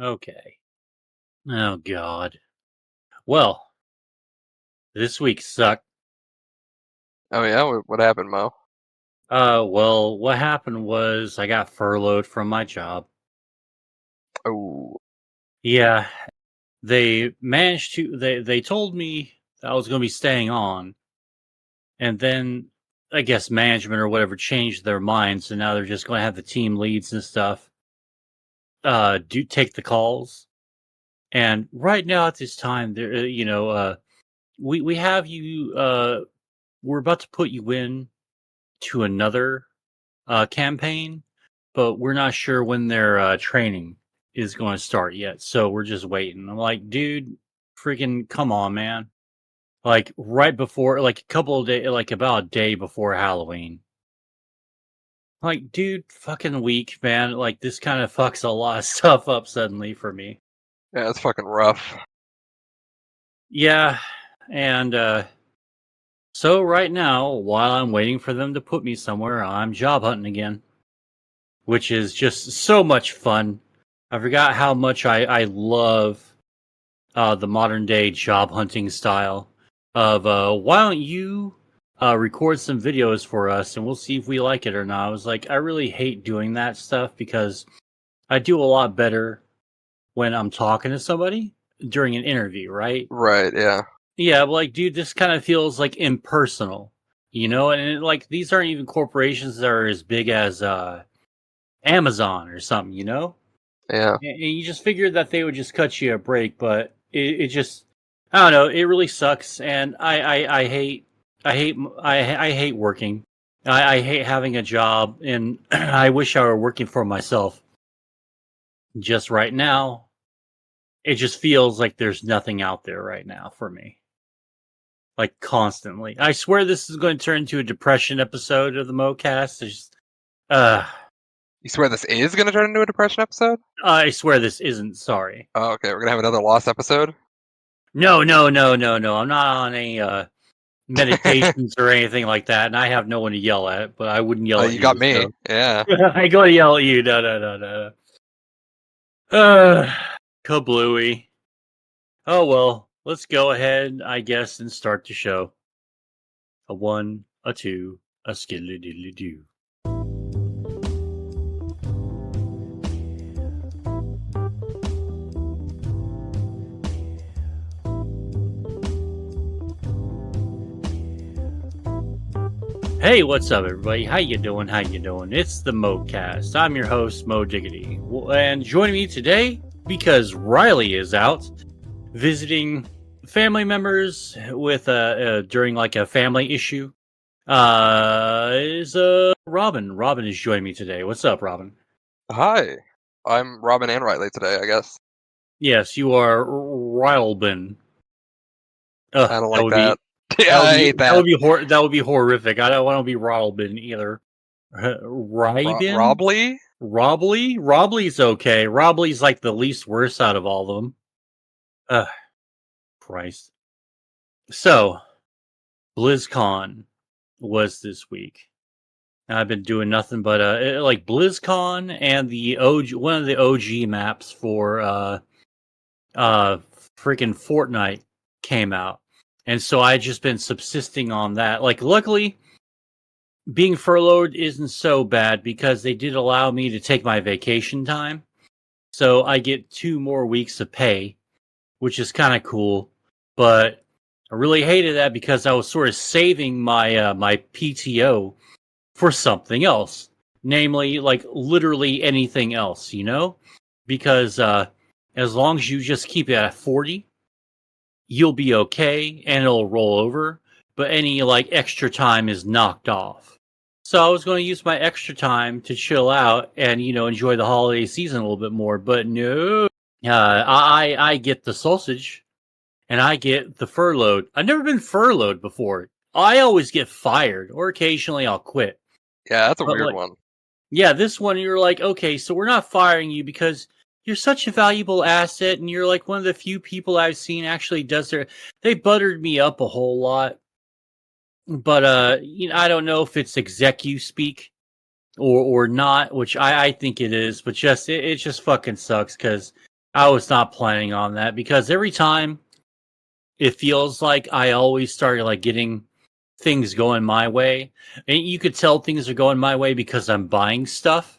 Okay. Oh God. Well, this week sucked. Oh yeah, what happened, Mo? Well, what happened was I got furloughed from my job. Oh, Yeah, they managed to. They told me I was going to be staying on, and then I guess management or whatever changed their minds, and now they're just going to have the team leads and stuff do take the calls. And right now at this time, there, we have you. We're about to put you in to another campaign, but we're not sure when their training is going to start yet. So we're just waiting. I'm like, dude, freaking come on, man. Like right before, like a couple of days, like about a day before Halloween. Like, dude, fucking weak, man. Like this kind of fucks a lot of stuff up suddenly for me. yeah, it's fucking rough. Yeah, and so right now, while I'm waiting for them to put me somewhere, I'm job hunting again, which is just so much fun. I forgot how much I love the modern day job hunting style of why don't you record some videos for us and we'll see if we like it or not. I was like, I really hate doing that stuff because I do a lot better when I'm talking to somebody during an interview, right? Right, yeah. Yeah, but like, dude, this kind of feels like impersonal, and like these aren't even corporations that are as big as Amazon or something, Yeah. And you just figured that they would just cut you a break, but it just, I don't know, it really sucks, and I hate working. I hate having a job, and I wish I were working for myself. Just right now, it just feels like there's nothing out there right now for me. Like constantly. I swear this is going to turn into a depression episode of the MoCast. Uh, You swear this is gonna turn into a depression episode? I swear this isn't. Sorry. Oh, okay, we're gonna have another lost episode? No, no, no, no, no. I'm not on any meditations or anything like that, and I have no one to yell at. But I wouldn't yell Oh, at you you. got me. So Yeah. I go to yell at you. No, no, no, no. Uh, kablooey. Oh well. Let's go ahead, I guess, and start the show. A one, a two, a skiddly diddly doo. Hey, what's up, everybody? How you doing? How you doing? It's the MoCast. I'm your host, Mo Diggity, and joining me today because Riely is out visiting family members with during like a family issue. Is Robin? Robin is joining me today. What's up, Robin? Hi. I'm Robin and Riely today, I guess. Yes, you are Rylebin. I don't That like would that. be Yeah, I hate that. that would be horrific. I don't want to be Rylebin either. Rybin? Robley? Robley? Robley's okay. Robley's like the least worst out of all of them. Ugh, Christ. So, BlizzCon was this week. I've been doing nothing but like BlizzCon and the OG, one of the OG maps for freaking Fortnite came out. And so I just been subsisting on that. Like luckily being furloughed isn't so bad because they did allow me to take my vacation time. So I get 2 more weeks of pay, which is kind of cool. But I really hated that because I was sort of saving my my PTO for something else, namely like literally anything else, because as long as you just keep it at 40, you'll be okay and it'll roll over. But any like extra time is knocked off. So I was going to use my extra time to chill out and enjoy the holiday season a little bit more. But no, I get the sausage and I get the furloughed. I've never been furloughed before. I always get fired or occasionally I'll quit. Yeah, that's a But weird like, one. yeah, this one you're like, okay, so we're not firing you because you're such a valuable asset and you're like one of the few people I've seen actually does they buttered me up a whole lot. But I don't know if it's execu speak or not, which I think it is, but it just fucking sucks because I was not planning on that because every time it feels like I always start like getting things going my way. And you could tell things are going my way because I'm buying stuff.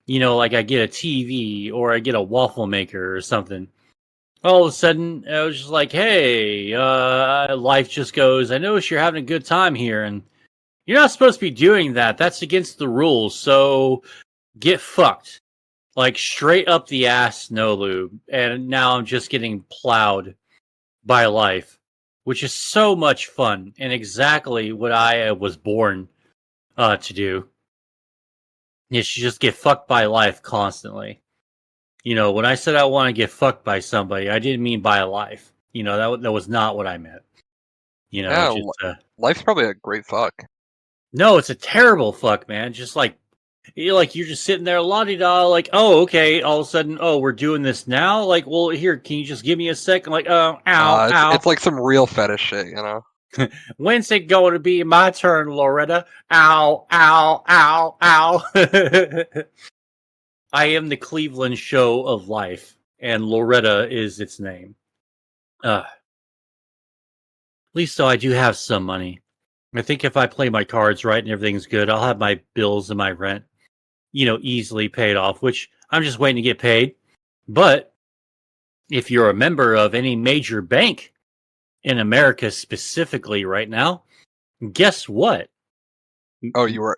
Like I get a TV or I get a waffle maker or something. All of a sudden, I was just like, hey, life just goes, I notice you're having a good time here, and you're not supposed to be doing that. That's against the rules, so get fucked. Like, straight up the ass, no lube. And now I'm just getting plowed by life, which is so much fun, and exactly what I was born to do. Is just get fucked by life constantly. When I said I want to get fucked by somebody, I didn't mean by a life. That was not what I meant. Yeah, life's probably a great fuck. No, it's a terrible fuck, man. Just like you're just sitting there, la di da, like, oh, okay. All of a sudden, oh, we're doing this now. Like, well, here, can you just give me a second? Like, oh, ow, ow. It's like some real fetish shit, When's it going to be my turn, Loretta? Ow, ow, ow, ow. I am the Cleveland show of life, and Loretta is its name. At least, though, I do have some money. I think if I play my cards right and everything's good, I'll have my bills and my rent, easily paid off, which I'm just waiting to get paid. But if you're a member of any major bank in America specifically right now, guess what? Oh, you were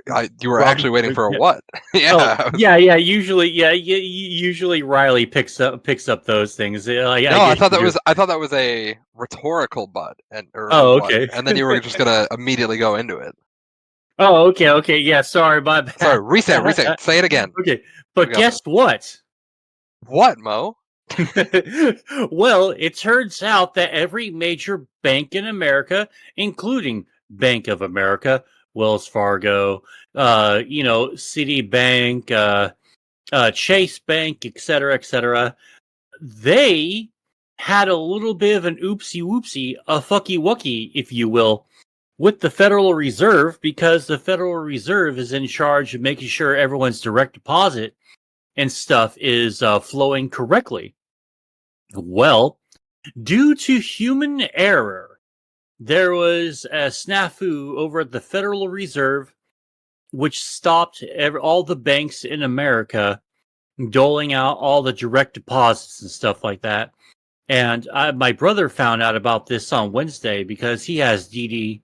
actually waiting for a what? Yeah. Oh, yeah. Usually Riely picks up those things. I thought that was a rhetorical but. Okay. And then you were just gonna immediately go into it. Oh, okay. Yeah, sorry, my bad. Sorry, reset. Say it again. Okay, but guess what? What, Mo? Well, it turns out that every major bank in America, including Bank of America, Wells Fargo, Citibank, Chase Bank, etc., they had a little bit of an oopsie whoopsie, a fucky wucky, if you will, with the Federal Reserve, because the Federal Reserve is in charge of making sure everyone's direct deposit and stuff is flowing correctly. Well, due to human error, there was a snafu over at the Federal Reserve, which stopped all the banks in America doling out all the direct deposits and stuff like that. And my brother found out about this on Wednesday because he has DD,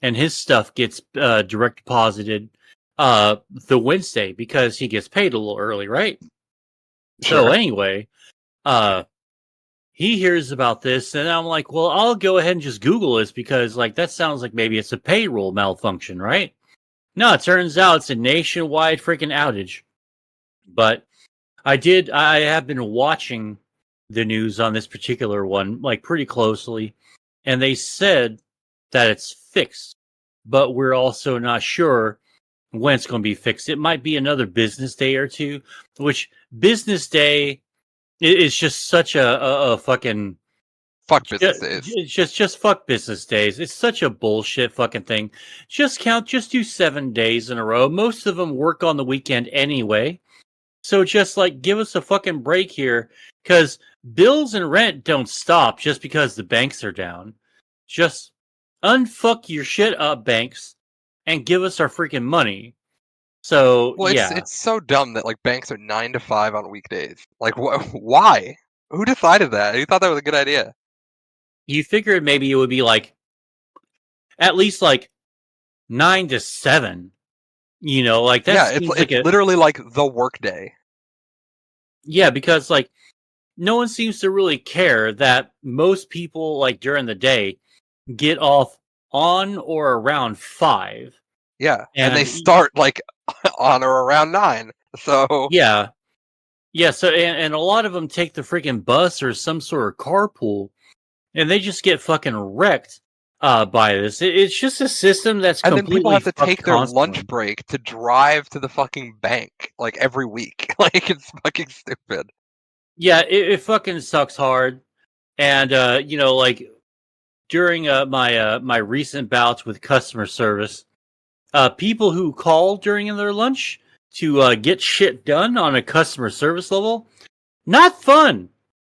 and his stuff gets direct deposited the Wednesday because he gets paid a little early, right? Sure. So anyway, he hears about this, and I'm like, well, I'll go ahead and just Google this because, like, that sounds like maybe it's a payroll malfunction, right? No, it turns out it's a nationwide freaking outage. But I have been watching the news on this particular one, like, pretty closely, and they said that it's fixed, but we're also not sure when it's going to be fixed. It might be another business day or two, which business day is just such a fucking fuck business days. It's just fuck business days. It's such a bullshit fucking thing. Just do 7 days in a row. Most of them work on the weekend anyway. So just like give us a fucking break here, because bills and rent don't stop just because the banks are down. Just unfuck your shit up, banks, and give us our freaking money. So yeah, it's so dumb that like banks are 9 to 5 on weekdays. Like, why? Who decided that? Who thought that was a good idea? You figured maybe it would be like at least like 9 to 7. Like that. Yeah, it's literally like the workday. Yeah, because like no one seems to really care that most people like during the day get off on or around 5. Yeah, and they start like on or around 9. So yeah. So and a lot of them take the freaking bus or some sort of carpool, and they just get fucking wrecked by this. It's just a system that's and completely. Then people have to take their constantly. lunch break to drive to the fucking bank like every week. Like it's fucking stupid. Yeah, it fucking sucks hard, and like during my recent bouts with customer service, people who call during their lunch to get shit done on a customer service level, not fun.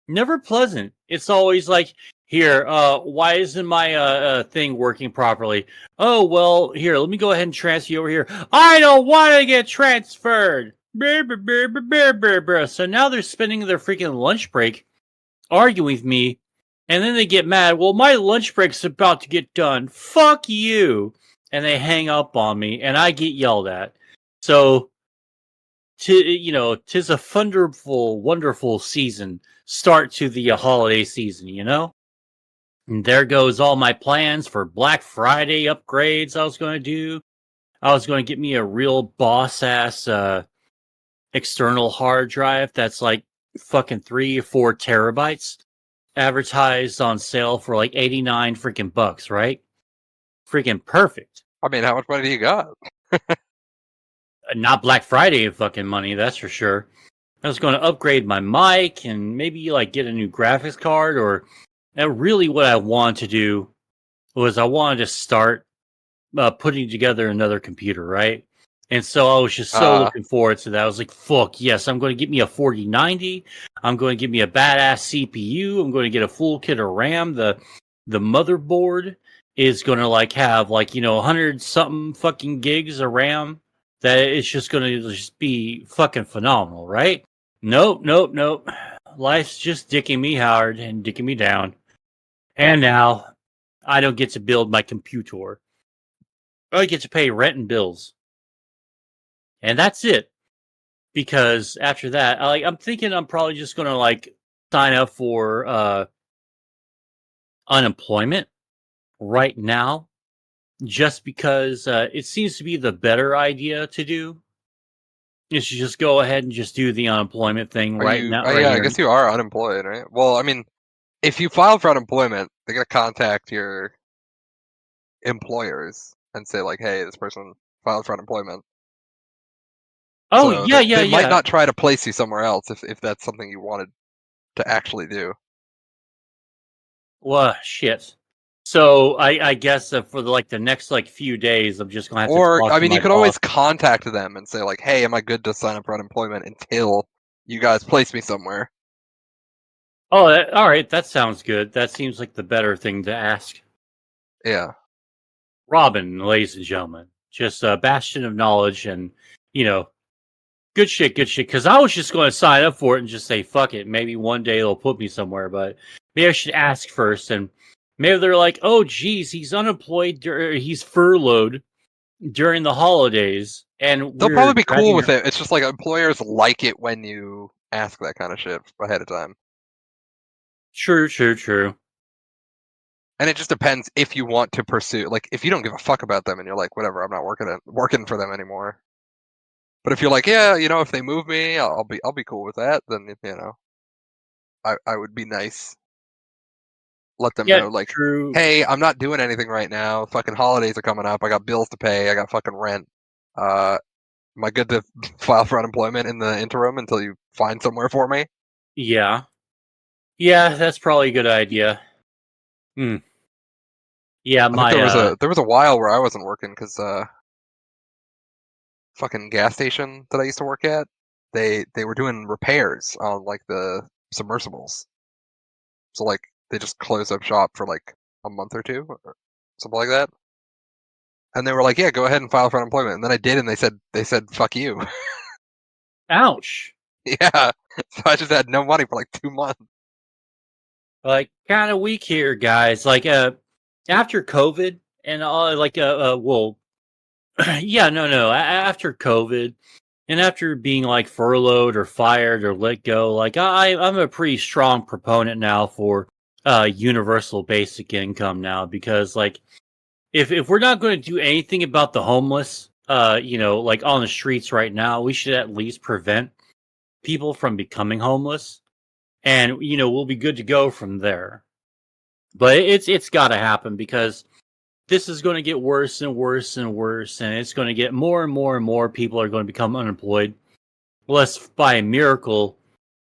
Never pleasant. It's always like, here, why isn't my thing working properly? Oh, well, here, let me go ahead and transfer you over here. I don't want to get transferred. Brr, brr, brr, brr, brr, brr, brr. So now they're spending their freaking lunch break arguing with me, and then they get mad. Well, my lunch break's about to get done. Fuck you. And they hang up on me, and I get yelled at. So, tis a wonderful, wonderful season. Start to the holiday season, you know? And there goes all my plans for Black Friday upgrades I was going to do. I was going to get me a real boss ass external hard drive that's like fucking 3 or 4 terabytes, advertised on sale for like 89 freaking bucks, right? Freaking perfect. I mean, how much money do you got? Not Black Friday fucking money, that's for sure. I was going to upgrade my mic and maybe like get a new graphics card, or really what I wanted to do was I wanted to start putting together another computer, right? And so I was just so looking forward to that. I was like, fuck, yes, I'm going to get me a 4090. I'm going to get me a badass CPU. I'm going to get a full kit of RAM. The motherboard is going to like have like, 100 something fucking gigs of RAM. That it's just going to just be fucking phenomenal, right? Nope. Life's just dicking me hard and dicking me down. And now I don't get to build my computer. I get to pay rent and bills. And that's it. Because after that, I'm thinking I'm probably just going to like sign up for unemployment right now, just because it seems to be the better idea to do. Is to just go ahead and just do the unemployment thing now. Yeah, I guess you are unemployed, right? Well, I mean, if you file for unemployment, they're gonna contact your employers and say like, "Hey, this person filed for unemployment." Oh, so yeah, they might not try to place you somewhere else if that's something you wanted to actually do. Well, shit. So I guess for the next few days, I'm just gonna have to Or talk I to mean, my you could boss. always contact them and say like, "Hey, am I good to sign up for unemployment until you guys place me somewhere?" Oh, all right. That sounds good. That seems like the better thing to ask. Yeah. Robin, ladies and gentlemen, just a bastion of knowledge, and good shit. Because I was just going to sign up for it and just say fuck it. Maybe one day they'll put me somewhere, but maybe I should ask first. And maybe they're like, "Oh, geez, he's unemployed. He's furloughed during the holidays," and They'll probably be cool with it. It's just like employers like it when you ask that kind of shit ahead of time. True. And it just depends if you want to pursue, like, if you don't give a fuck about them and you're like, whatever, I'm not working for them anymore. But if you're like, yeah, if they move me, I'll be cool with that. Then I would be nice. Let them know, like, true. hey, I'm not doing anything right now. Fucking holidays are coming up. I got bills to pay. I got fucking rent. Am I good to file for unemployment in the interim until you find somewhere for me? Yeah, that's probably a good idea. Yeah, I think there was a while where I wasn't working because fucking gas station that I used to work at, they were doing repairs on like the submersibles. So like they just closed up shop for like a month or two or something like that. And they were like, "Yeah, go ahead and file for unemployment." And then I did, and they said "fuck you." ouch. Yeah, so I just had no money for like 2 months. Like, kind of weak here, guys. Like, after COVID and well, yeah, no. After COVID and after being like furloughed or fired or let go, like I'm a pretty strong proponent now for universal basic income now, because like if we're not going to do anything about the homeless, like on the streets right now, we should at least prevent people from becoming homeless, and we'll be good to go from there. But it's got to happen, because this is going to get worse and worse and worse, and it's going to get more and more and more people are going to become unemployed. Unless by a miracle,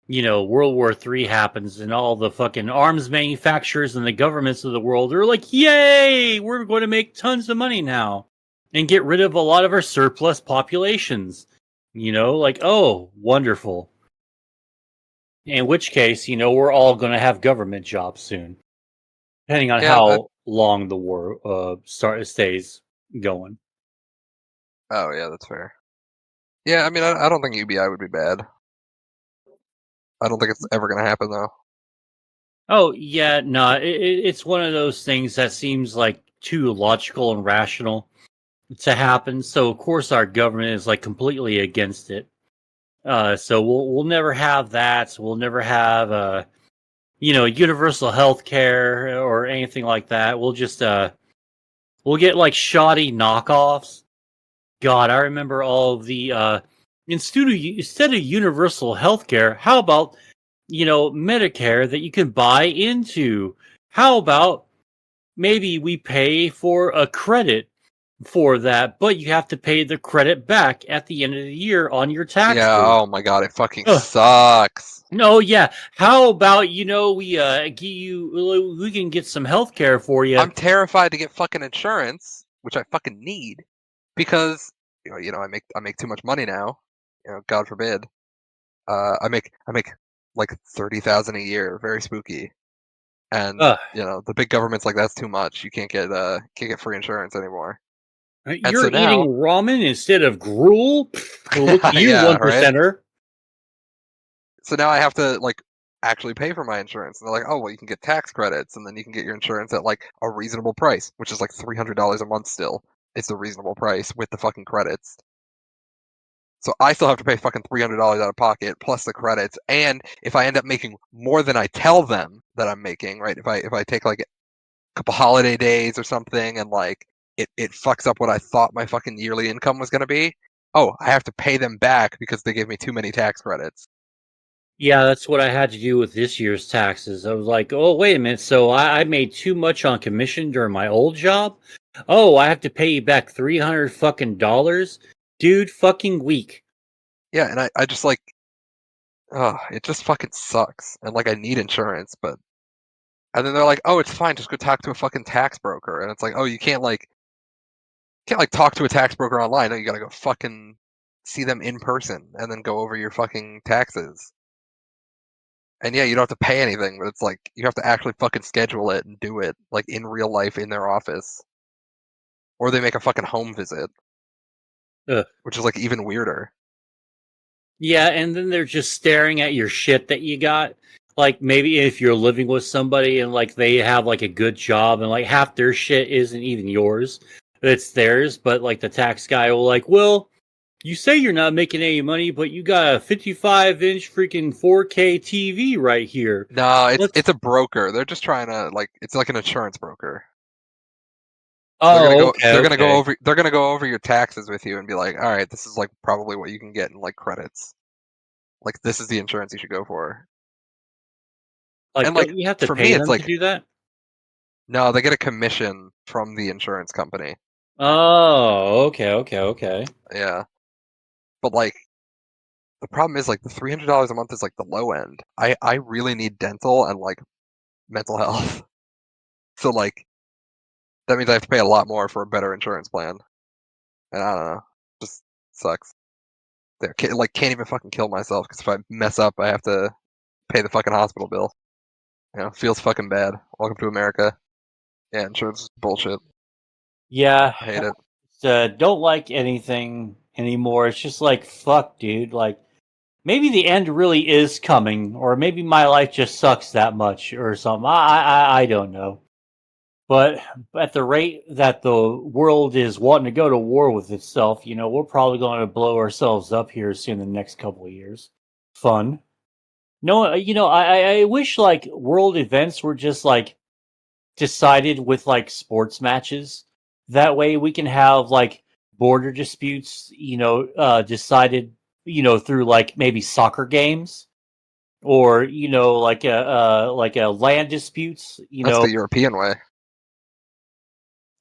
World War III happens and all the fucking arms manufacturers and the governments of the world are like, "Yay, we're going to make tons of money now and get rid of a lot of our surplus populations." Like, oh, wonderful. In which case, we're all going to have government jobs soon, depending on Yeah. how long the war stays going. Oh yeah, that's fair. Yeah, I mean, I don't think UBI would be bad. I don't think it's ever gonna happen though. Oh yeah, no, it's one of those things that seems like too logical and rational to happen. So of course our government is like completely against it. So we'll never have that. We'll never have universal health care or anything like that. We'll just we'll get like shoddy knockoffs. God, I remember all of the instead of universal health care, how about Medicare that you can buy into? How about maybe we pay for a credit for that, but you have to pay the credit back at the end of the year on your taxes. Yeah. Oh my god, it fucking sucks. No, yeah. How about we can get some health care for you? I'm terrified to get fucking insurance, which I fucking need, because I make too much money now. God forbid. I make like 30,000 a year, very spooky. And the big government's like, that's too much. You can't get free insurance anymore. And You're so eating now, ramen instead of gruel. Look at you, yeah, one right. percenter. So now I have to like actually pay for my insurance. And they're like, oh well, you can get tax credits, and then you can get your insurance at like a reasonable price, which is like $300 a month. Still, it's a reasonable price with the fucking credits. So I still have to pay fucking $300 out of pocket plus the credits. And if I end up making more than I tell them that I'm making, right? If I take like a couple holiday days or something and like it fucks up what I thought my fucking yearly income was gonna be, oh, I have to pay them back because they gave me too many tax credits. Yeah, that's what I had to do with this year's taxes. I was like, oh, wait a minute. So I made too much on commission during my old job. Oh, I have to pay you back $300 fucking dollars, dude. Fucking weak. Yeah, and I just like, oh, it just fucking sucks. And like I need insurance, but and then they're like, oh, it's fine, just go talk to a fucking tax broker. And it's like, oh, you can't like talk to a tax broker online. No, you gotta go fucking see them in person and then go over your fucking taxes. And yeah, you don't have to pay anything, but it's like you have to actually fucking schedule it and do it like in real life in their office. Or they make a fucking home visit, Ugh. which is like even weirder. Yeah, and then they're just staring at your shit that you got. Like maybe if you're living with somebody and like they have like a good job and like half their shit isn't even yours, it's theirs. But like the tax guy will like, well, you say you're not making any money, but you got a 55-inch freaking 4K TV right here. No, Let's. it's a broker. They're just trying to like it's like an insurance broker. Oh, okay, okay. They're gonna go over your taxes with you and be like, all right, this is like probably what you can get in like credits. Like this is the insurance you should go for. Like, And like don't you have to for me, pay it's them to like do that? no, they get a commission from the insurance company. Oh, okay, okay, okay. Yeah, but like the problem is like the $300 a month is like the low end. I really need dental and like mental health. So like that means I have to pay a lot more for a better insurance plan. And I don't know, just sucks. There, like can't even fucking kill myself because if I mess up, I have to pay the fucking hospital bill. Feels fucking bad. Welcome to America. Yeah, insurance is bullshit. Yeah, I hate it. don't like anything anymore. It's just like, fuck, dude. Like, maybe the end really is coming, or maybe my life just sucks that much, or something. I don't know. But at the rate that the world is wanting to go to war with itself, we're probably going to blow ourselves up here soon in the next couple of years. Fun. No, I wish like world events were just like decided with like sports matches. That way we can have like border disputes, decided, through like maybe soccer games or like a land disputes. That's the European way.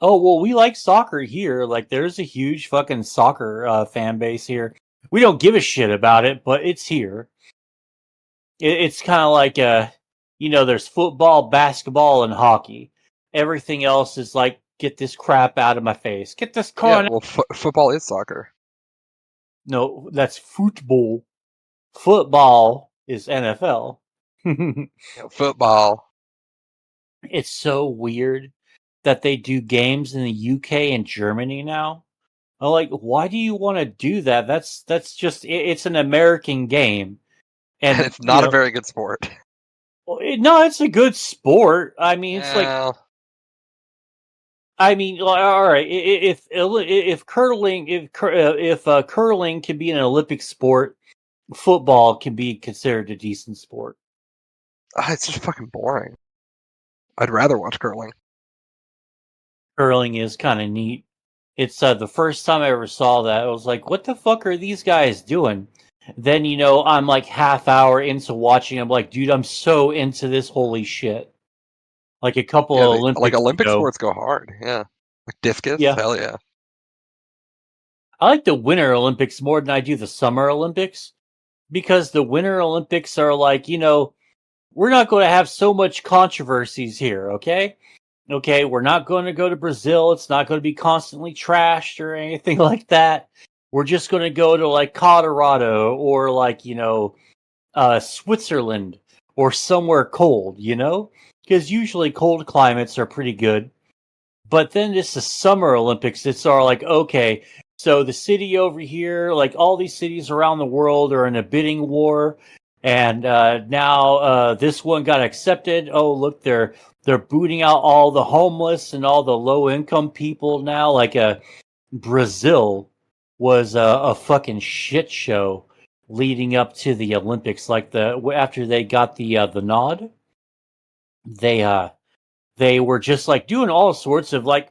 Oh well, we like soccer here. Like there's a huge fucking soccer fan base here. We don't give a shit about it, but it's here. It's kind of like there's football, basketball, and hockey. Everything else is like, get this crap out of my face. Get this Yeah, con. well, football is soccer. No, that's football. Football is NFL. Football. It's so weird that they do games in the UK and Germany now. I'm like, why do you want to do that? That's just it's an American game, And and it's not a very good sport. no, it's a good sport. I mean, it's like Well, I mean, all right, if curling if curling can be an Olympic sport, football can be considered a decent sport. it's just fucking boring. I'd rather watch curling. Curling is kind of neat. It's the first time I ever saw that. I was like, what the fuck are these guys doing? Then, I'm like half hour into watching. I'm like, dude, I'm so into this. Holy shit. Like a couple Yeah, of like Olympics Olympic ago. sports go hard. Yeah, like discus. Yeah. Hell yeah. I like the Winter Olympics more than I do the Summer Olympics because the Winter Olympics are like, we're not going to have so much controversies here, okay? Okay, we're not going to go to Brazil. It's not going to be constantly trashed or anything like that. We're just going to go to like Colorado or like, Switzerland or somewhere cold, Because usually cold climates are pretty good. But then it's the Summer Olympics. It's all like, okay, so the city over here, like all these cities around the world are in a bidding war. And now this one got accepted. Oh, look, they're booting out all the homeless and all the low income people now. Like Brazil was a fucking shit show leading up to the Olympics. Like after they got the nod, they they were just like doing all sorts of like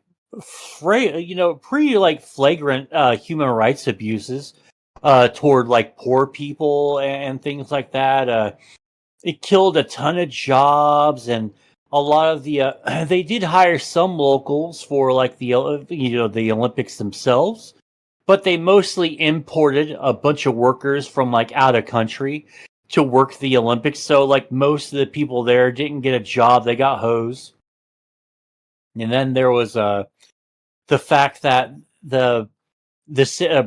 pretty like flagrant human rights abuses toward like poor people and things like that. It killed a ton of jobs and a lot of the they did hire some locals for like the Olympics themselves, but they mostly imported a bunch of workers from like out of country to work the Olympics. So like most of the people there didn't get a job; they got hosed. And then there was the fact that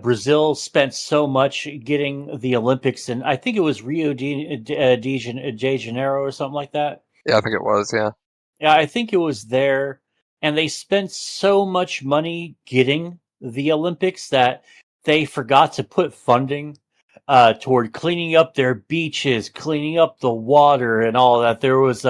Brazil spent so much getting the Olympics, and I think it was de Janeiro or something like that. Yeah, I think it was. Yeah. Yeah, I think it was there, and they spent so much money getting the Olympics that they forgot to put funding toward cleaning up their beaches, cleaning up the water, and all that. There was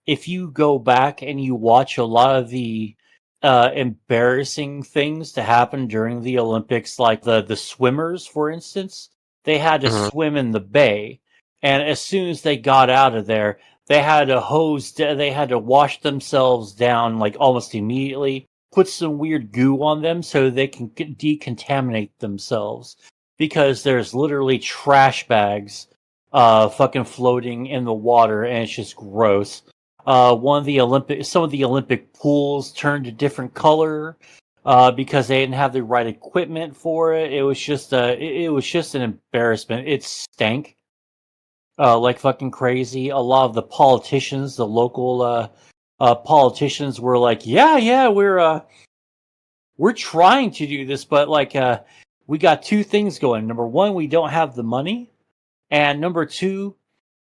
if you go back and you watch a lot of the embarrassing things to happen during the Olympics, like the swimmers, for instance, they had to Mhm. swim in the bay, and as soon as they got out of there, they had to they had to wash themselves down like almost immediately, put some weird goo on them so they can decontaminate themselves because there's literally trash bags fucking floating in the water and it's just gross. Some of the Olympic pools turned a different color because they didn't have the right equipment for it. It was just an embarrassment. It stank like fucking crazy. A lot of the politicians, the local politicians, were like, "Yeah, we're trying to do this, but like we got two things going. Number one, we don't have the money, and number two,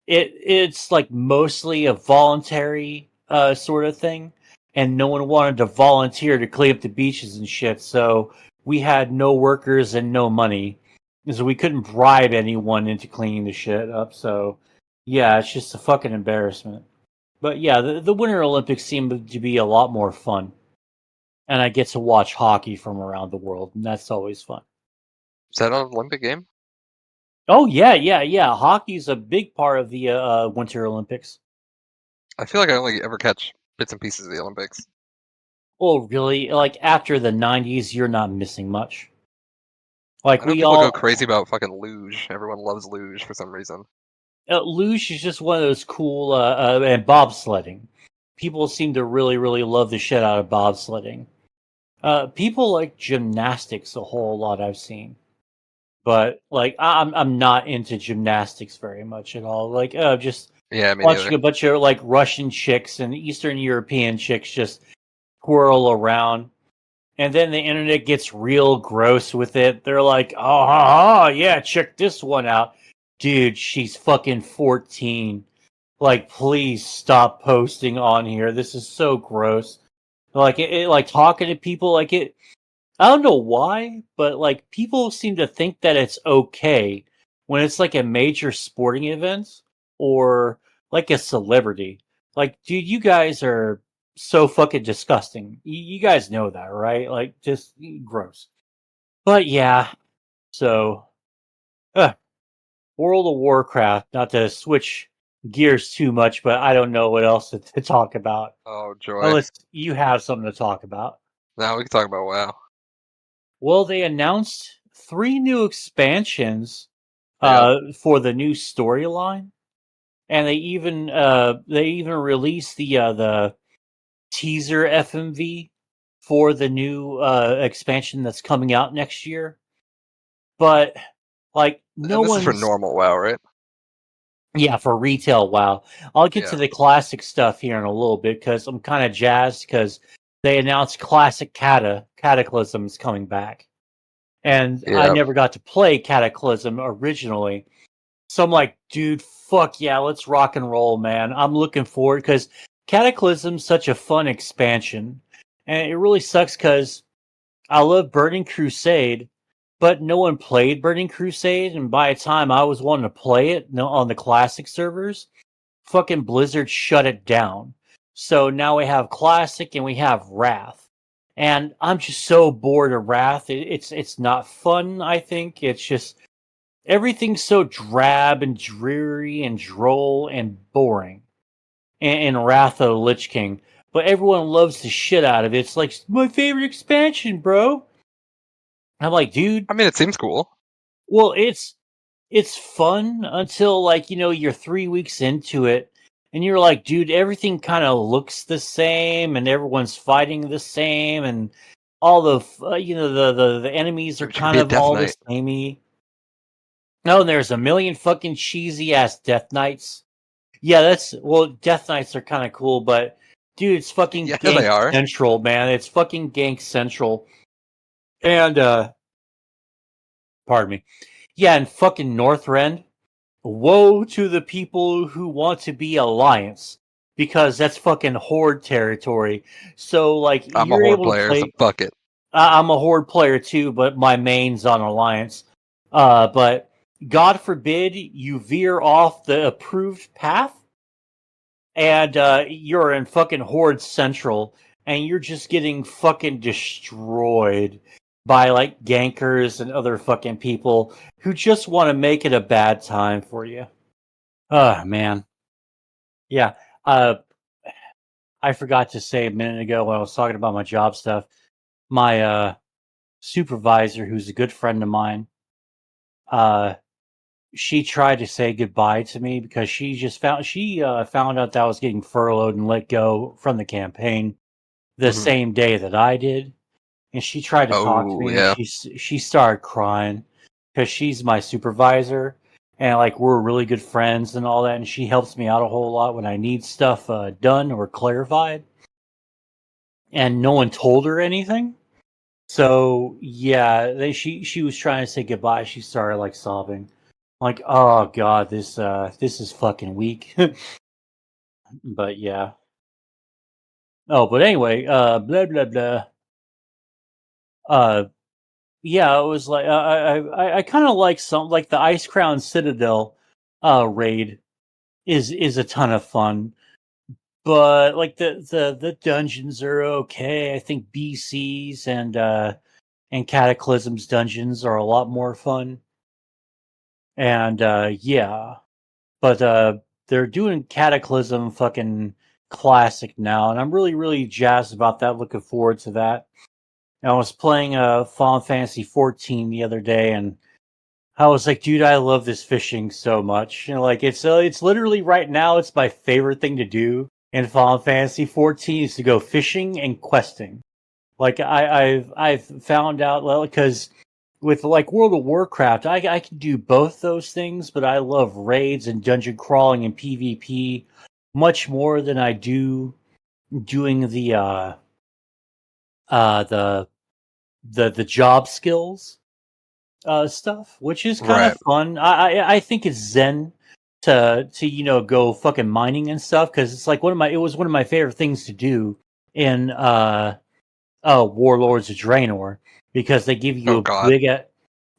it's like mostly a voluntary sort of thing, and no one wanted to volunteer to clean up the beaches and shit. So we had no workers and no money, so we couldn't bribe anyone into cleaning the shit up. So yeah, it's just a fucking embarrassment. But yeah, the Winter Olympics seem to be a lot more fun, and I get to watch hockey from around the world, and that's always fun. Is that an Olympic game? Oh yeah. Hockey's a big part of the Winter Olympics. I feel like I only ever catch bits and pieces of the Olympics. Well, really, like after the '90s, you're not missing much. Like I know we people go all, crazy about fucking luge. Everyone loves luge for some reason. luge is just one of those cool, and bobsledding. People seem to really love the shit out of bobsledding. People like gymnastics a whole lot. I've seen, but like I'm not into gymnastics very much at all. Like just Yeah, me watching neither. a bunch of like Russian chicks and Eastern European chicks just twirl around. And then the internet gets real gross with it. They're like, oh, yeah, check this one out. Dude, she's fucking 14. like, please stop posting on here. This is so gross. Like, like talking to people, like it. I don't know why, but like people seem to think that it's okay when it's like a major sporting event or like a celebrity. Like, dude, you guys are so fucking disgusting. You guys know that, right? Like, just gross. But yeah, so uh, World of Warcraft. Not to switch gears too much, but I don't know what else to talk about Oh joy! unless you have something to talk about. Now we can talk about WoW. Well, they announced 3 new expansions Yeah, for the new storyline, and they even released the teaser FMV for the new expansion that's coming out next year. But like no and this is for one's normal WoW, right? yeah for retail. Wow, I'll get to Yeah, the classic stuff here in a little bit because I'm kind of jazzed because they announced classic Cataclysm's coming back. And I yeah. never got to play Cataclysm originally. So I'm like, dude, fuck yeah, let's rock and roll, man. I'm looking forward because Cataclysm's such a fun expansion. And it really sucks because I love Burning Crusade, but no one played Burning Crusade. And by the time I was wanting to play it on the classic servers, fucking Blizzard shut it down. So now we have Classic and we have Wrath. And I'm just so bored of Wrath. It's not fun, I think. It's just everything's so drab and dreary and droll and boring in Wrath of the Lich King. But everyone loves the shit out of it. It's like my favorite expansion, bro. I'm like, dude, I mean, it seems cool. well, it's fun until like you're 3 weeks into it and you're like, dude, everything kind of looks the same and everyone's fighting the same and all the the enemies are Maybe you could kind be a of Death all the Knight. samey. No, and there's a million fucking cheesy ass Death Knights. Yeah, that's well, Death Knights are kind of cool, but dude, it's fucking Yeah, they Gank are. Central, man. It's fucking Gank Central. And pardon me. Yeah, and fucking Northrend. Woe to the people who want to be Alliance, because that's fucking Horde territory. So, like, I'm a you're Horde able to player, so play. fuck it. I'm a Horde player too, but my main's on Alliance. But God forbid you veer off the approved path and you're in fucking Horde Central and you're just getting fucking destroyed by like gankers and other fucking people who just want to make it a bad time for you. Oh man. Yeah. Uh I forgot to say a minute ago when I was talking about my job stuff, my supervisor who's a good friend of mine, uh she tried to say goodbye to me because she found out that I was getting furloughed and let go from the campaign the Hmm. same day that I did, and she tried to talk to Oh me, and yeah. she started crying because she's my supervisor, and like we're really good friends and all that, and she helps me out a whole lot when I need stuff done or clarified, and no one told her anything. So yeah, she was trying to say goodbye. She started like sobbing, like, oh god, this is fucking weak. But yeah. Oh, but anyway, blah blah blah. Uh, yeah, it was like I kind of like some like the Ice Crown Citadel raid is a ton of fun, but like the dungeons are okay. I think BC's and Cataclysm's dungeons are a lot more fun, and yeah, but they're doing Cataclysm fucking classic now, and I'm really jazzed about that. Looking forward to that. I was playing Final Fantasy 14 the other day, and I was like, dude, I love this fishing so much. Like it's literally right now, it's my favorite thing to do in Final Fantasy 14 is to go fishing and questing. Like I've found out because with like World of Warcraft, I can do both those things, but I love raids and dungeon crawling and PvP much more than I do doing uh the the job skills stuff, which is kind of Right. fun. I think it's zen to go fucking mining and stuff, because it's like it was one of my favorite things to do in Warlords of Draenor, because they give you Oh a God, big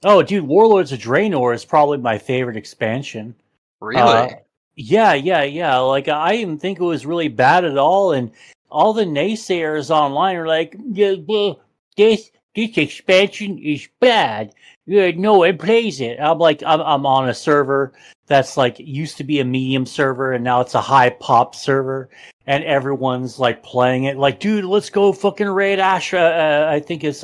oh dude, Warlords of Draenor is probably my favorite expansion. Uh, really? yeah. Like, I didn't think it was really bad at all, and all the naysayers online are like, yeah, well, this expansion is bad. Yeah, no one plays it. I'm like, I'm on a server that's like used to be a medium server, and now it's a high pop server, and everyone's like playing it. Like, dude, let's go fucking raid Asha. I think it's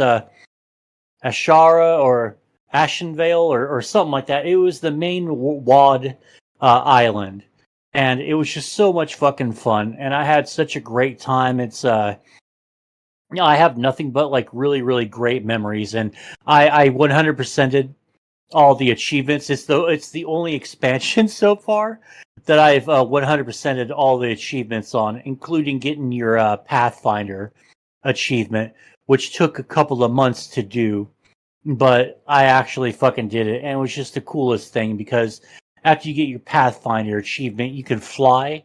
Ashara or Ashenvale or something like that. It was the main WAD island, and it was just so much fucking fun, and I had such a great time. It's I have nothing but like really really great memories, and I 100%ed all the achievements. It's the only expansion so far that I've 100%ed all the achievements on, including getting your Pathfinder achievement, which took a couple of months to do, but I actually fucking did it, and it was just the coolest thing, because after you get your Pathfinder achievement, you can fly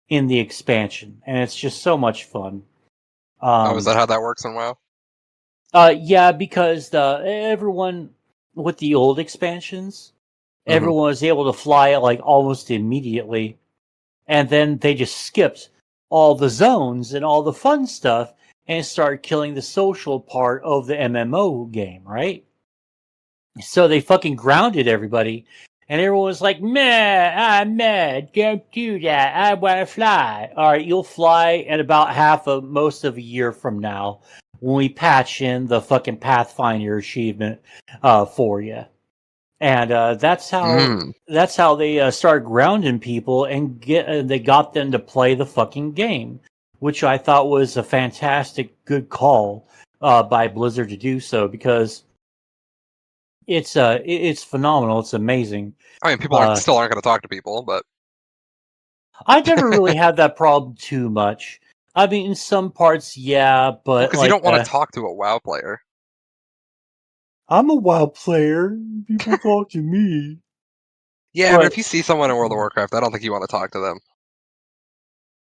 in the expansion, and it's just so much fun. Oh, is that how that works in WoW? Yeah, because everyone with the old expansions, Hmm. everyone was able to fly like almost immediately, and then they just skipped all the zones and all the fun stuff and started killing the social part of the MMO game, right? So they fucking grounded everybody, and everyone was like, "Meh, I'm mad. Don't do that. I want to fly." All right, you'll fly in about most of a year from now, when we patch in the fucking Pathfinder achievement for you. And Mm. that's how they started grounding people, and they got them to play the fucking game, which I thought was a fantastic good call by Blizzard to do so, because it's phenomenal. It's amazing. I mean, people Uh, still aren't going to talk to people, but I never really had that problem too much. I mean, in some parts, yeah, but because you like, don't want to talk to a WoW player. I'm a WoW player. People talk to me. Yeah, but But if you see someone in World of Warcraft, I don't think you want to talk to them.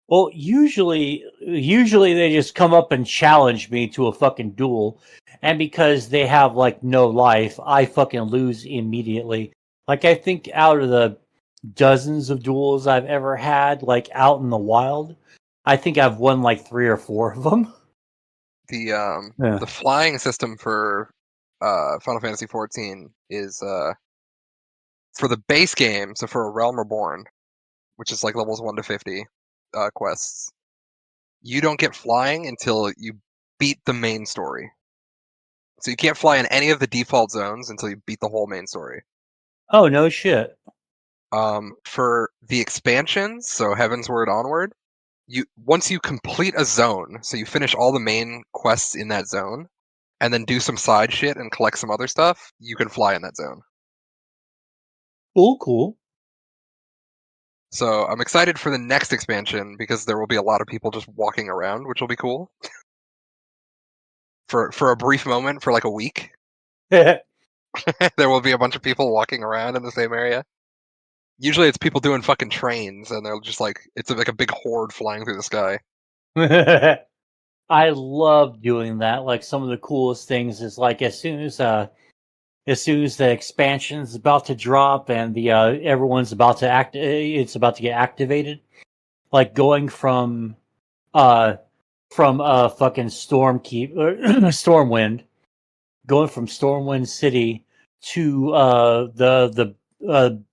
well, usually they just come up and challenge me to a fucking duel, and because they have like no life, I fucking lose immediately. Like, I think out of the dozens of duels I've ever had, like out in the wild, I think I've won like 3 or 4 of them. The flying system for Final Fantasy 14 is for the base game. So for a Realm Reborn, which is like levels 1 to 50 quests, you don't get flying until you beat the main story. So you can't fly in any of the default zones until you beat the whole main story. Oh, no shit. For the expansions, so Heavensward onward, you once you complete a zone, so you finish all the main quests in that zone, and then do some side shit and collect some other stuff, you can fly in that zone. Cool. So I'm excited for the next expansion because there will be a lot of people just walking around, which will be cool. For a brief moment, for like a week, there will be a bunch of people walking around in the same area. Usually it's people doing fucking trains, and they're just like it's like a big horde flying through the sky. I love doing that. Like, some of the coolest things is like, as soon as the expansion is about to drop, and the everyone's about to it's about to get activated. Like, going uh fucking Stormwind, going from Stormwind City to the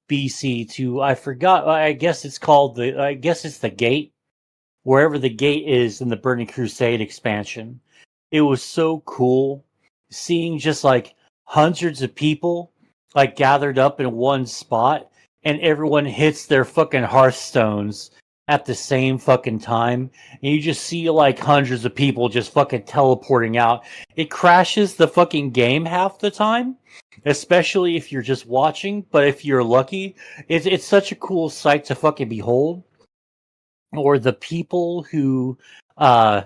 BC to, I forgot. I guess it's called I guess it's the Gate, wherever the Gate is in the Burning Crusade expansion. It was so cool seeing just like hundreds of people like gathered up in one spot, and everyone hits their fucking hearthstones at the same fucking time, and you just see like hundreds of people just fucking teleporting out. It crashes the fucking game half the time, especially if you're just watching, but if you're lucky, it's such a cool sight to fucking behold. Or the people who uh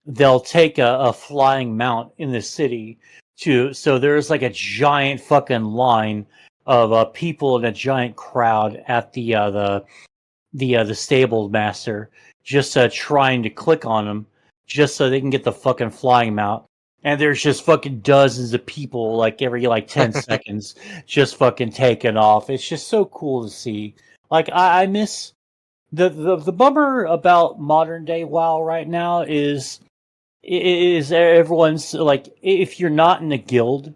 they'll take a flying mount in the city, to so there's like a giant fucking line of people in a giant crowd at the stable master, just trying to click on him, just so they can get the fucking flying mount. And there's just fucking dozens of people, like every 10 seconds, just fucking taking off. It's just so cool to see. Like I miss the bummer about modern day WoW right now is everyone's like, if you're not in a guild,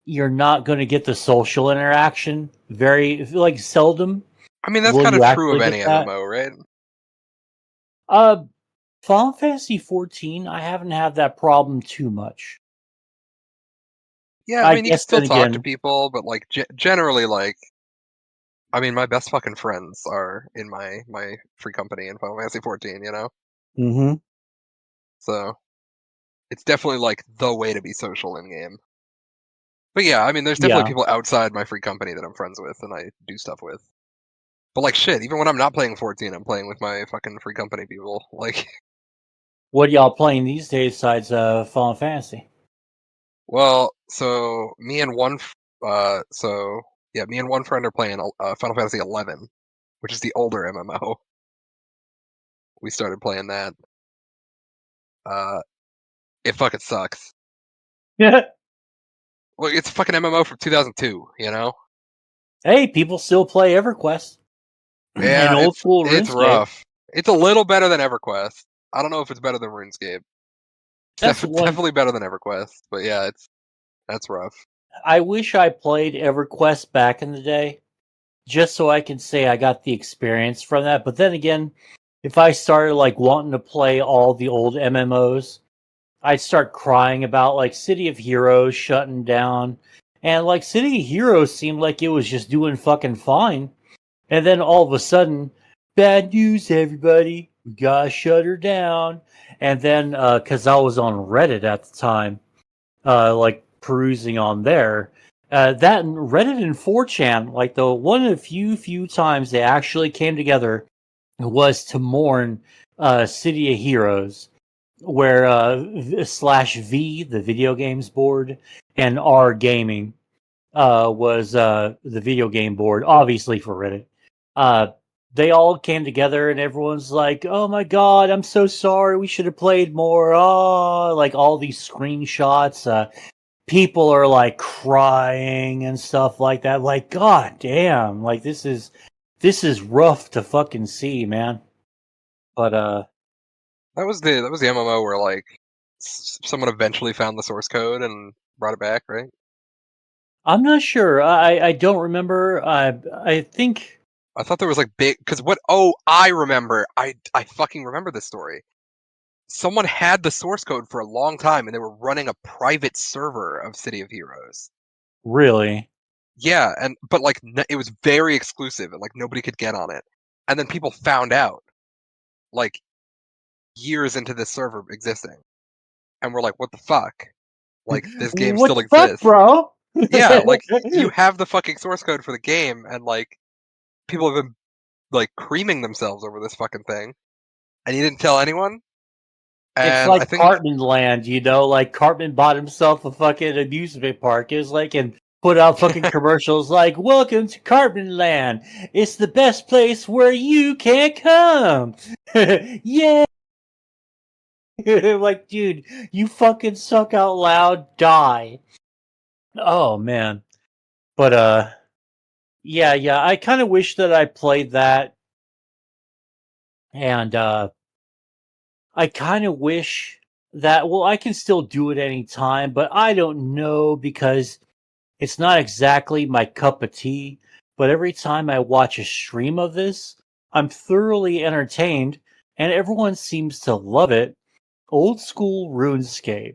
you're not going to get the social interaction. Very seldom I mean, that's will kind you of true of actually any get that. MMO, right? Final Fantasy 14, I haven't had that problem too much. Yeah, I I mean, you can guess still then talk to again, people, but like generally, like, I mean, my best fucking friends are in my free company in Final Fantasy 14, you know? mm-hmm. So it's definitely like the way to be social in game. But yeah, I mean, there's definitely Yeah. people outside my free company that I'm friends with and I do stuff with. But like shit, even when I'm not playing 14, I'm playing with my fucking free company people. Like, What y'all playing these days besides Final Fantasy? well, so me and one, so yeah, me and one friend are playing Final Fantasy 11, which is the older MMO. We started playing that. Uh, it fucking sucks. Yeah. Well, it's a fucking MMO from 2002, you know? Hey, people still play EverQuest and Yeah, old school it's RuneScape. rough. It's a little better than EverQuest. I don't know if it's better than RuneScape. It's That's one. definitely better than EverQuest, but yeah, that's rough. I wish I played EverQuest back in the day, just so I can say I got the experience from that. But then again, if I started wanting to play all the old MMOs, I'd start crying about City of Heroes shutting down. And City of Heroes seemed like it was just doing fucking fine. And then all of a sudden, bad news, everybody. We gotta shut her down. And then, because I was on Reddit at the time, perusing on there, that and Reddit and 4chan, the one of the few times they actually came together was to mourn City of Heroes, where slash V, the video games board, and R Gaming was the video game board, obviously for Reddit. Uh, they all came together and everyone's like, "Oh my god, I'm so sorry. We should have played more." Oh, all these screenshots. People are crying and stuff like that. Like, god damn, this is rough to fucking see, man. But That was the MMO where like someone eventually found the source code and brought it back, right? I'm not sure. I don't remember. I think. I thought there was like big because what? Oh, I remember. I fucking remember this story. Someone had the source code for a long time, and they were running a private server of City of Heroes. Really? Yeah, and but like it was very exclusive, and like nobody could get on it. And then people found out, like years into this server existing, and we're like, "What the fuck? Like this game What still the fuck, exists?" bro? Yeah, like you have the fucking source code for the game, and like people have been like creaming themselves over this fucking thing, and you didn't tell anyone. It's And I like think, Cartman Land, Like Cartman bought himself a fucking amusement park. It was and put out fucking commercials like, "Welcome to Cartman Land. It's the best place where you can come." Yeah. Like, dude, you fucking suck out loud. Die. Oh man. But yeah. I kind of wish that I played that, and I kind of wish that, well, I can still do it anytime, but I don't know because it's not exactly my cup of tea. But every time I watch a stream of this, I'm thoroughly entertained and everyone seems to love it. Old school RuneScape.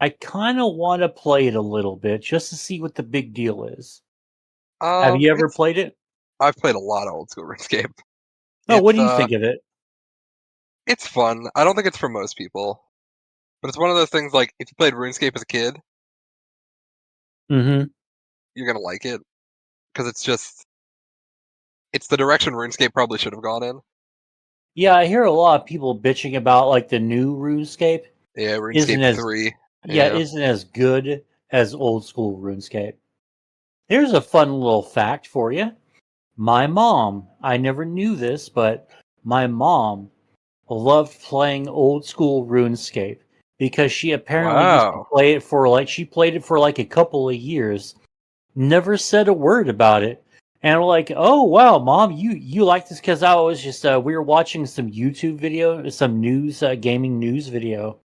I kind of want to play it a little bit just to see what the big deal is. Have you ever it's played it? I've played a lot of old school RuneScape. Oh, what It's do you think of it? it's fun. I don't think it's for most people, but it's one of those things like if you played RuneScape as a kid, Mm-hmm. you're gonna like it because it's the direction RuneScape probably should have gone in. Yeah, I hear a lot of people bitching about the new RuneScape Yeah, isn't RuneScape as 3. yeah, Yeah. isn't as good as old school RuneScape. Here's a fun little fact for you. My mom, I never knew this, but my mom loved playing old school RuneScape because she apparently used to Wow. play it for she played it for like a couple of years, never said a word about it. And we're like, oh wow, mom, you like this? Because I was just we were watching some YouTube video, some news, gaming news video,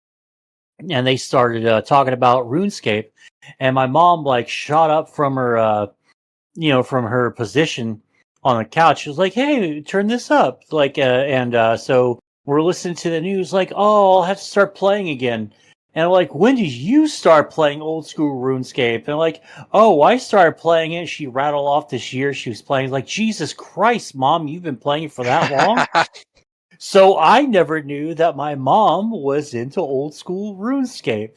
and they started talking about RuneScape, and my mom like shot up from her from her position on the couch. She was like, hey, turn this up, like so we're listening to the news, like, oh, I'll have to start playing again. And I'm like, when did you start playing old school RuneScape? And like, oh, I started playing it. She rattled off this year she was playing. Like, Jesus Christ, mom, you've been playing it for that long? So I never knew that my mom was into old school RuneScape.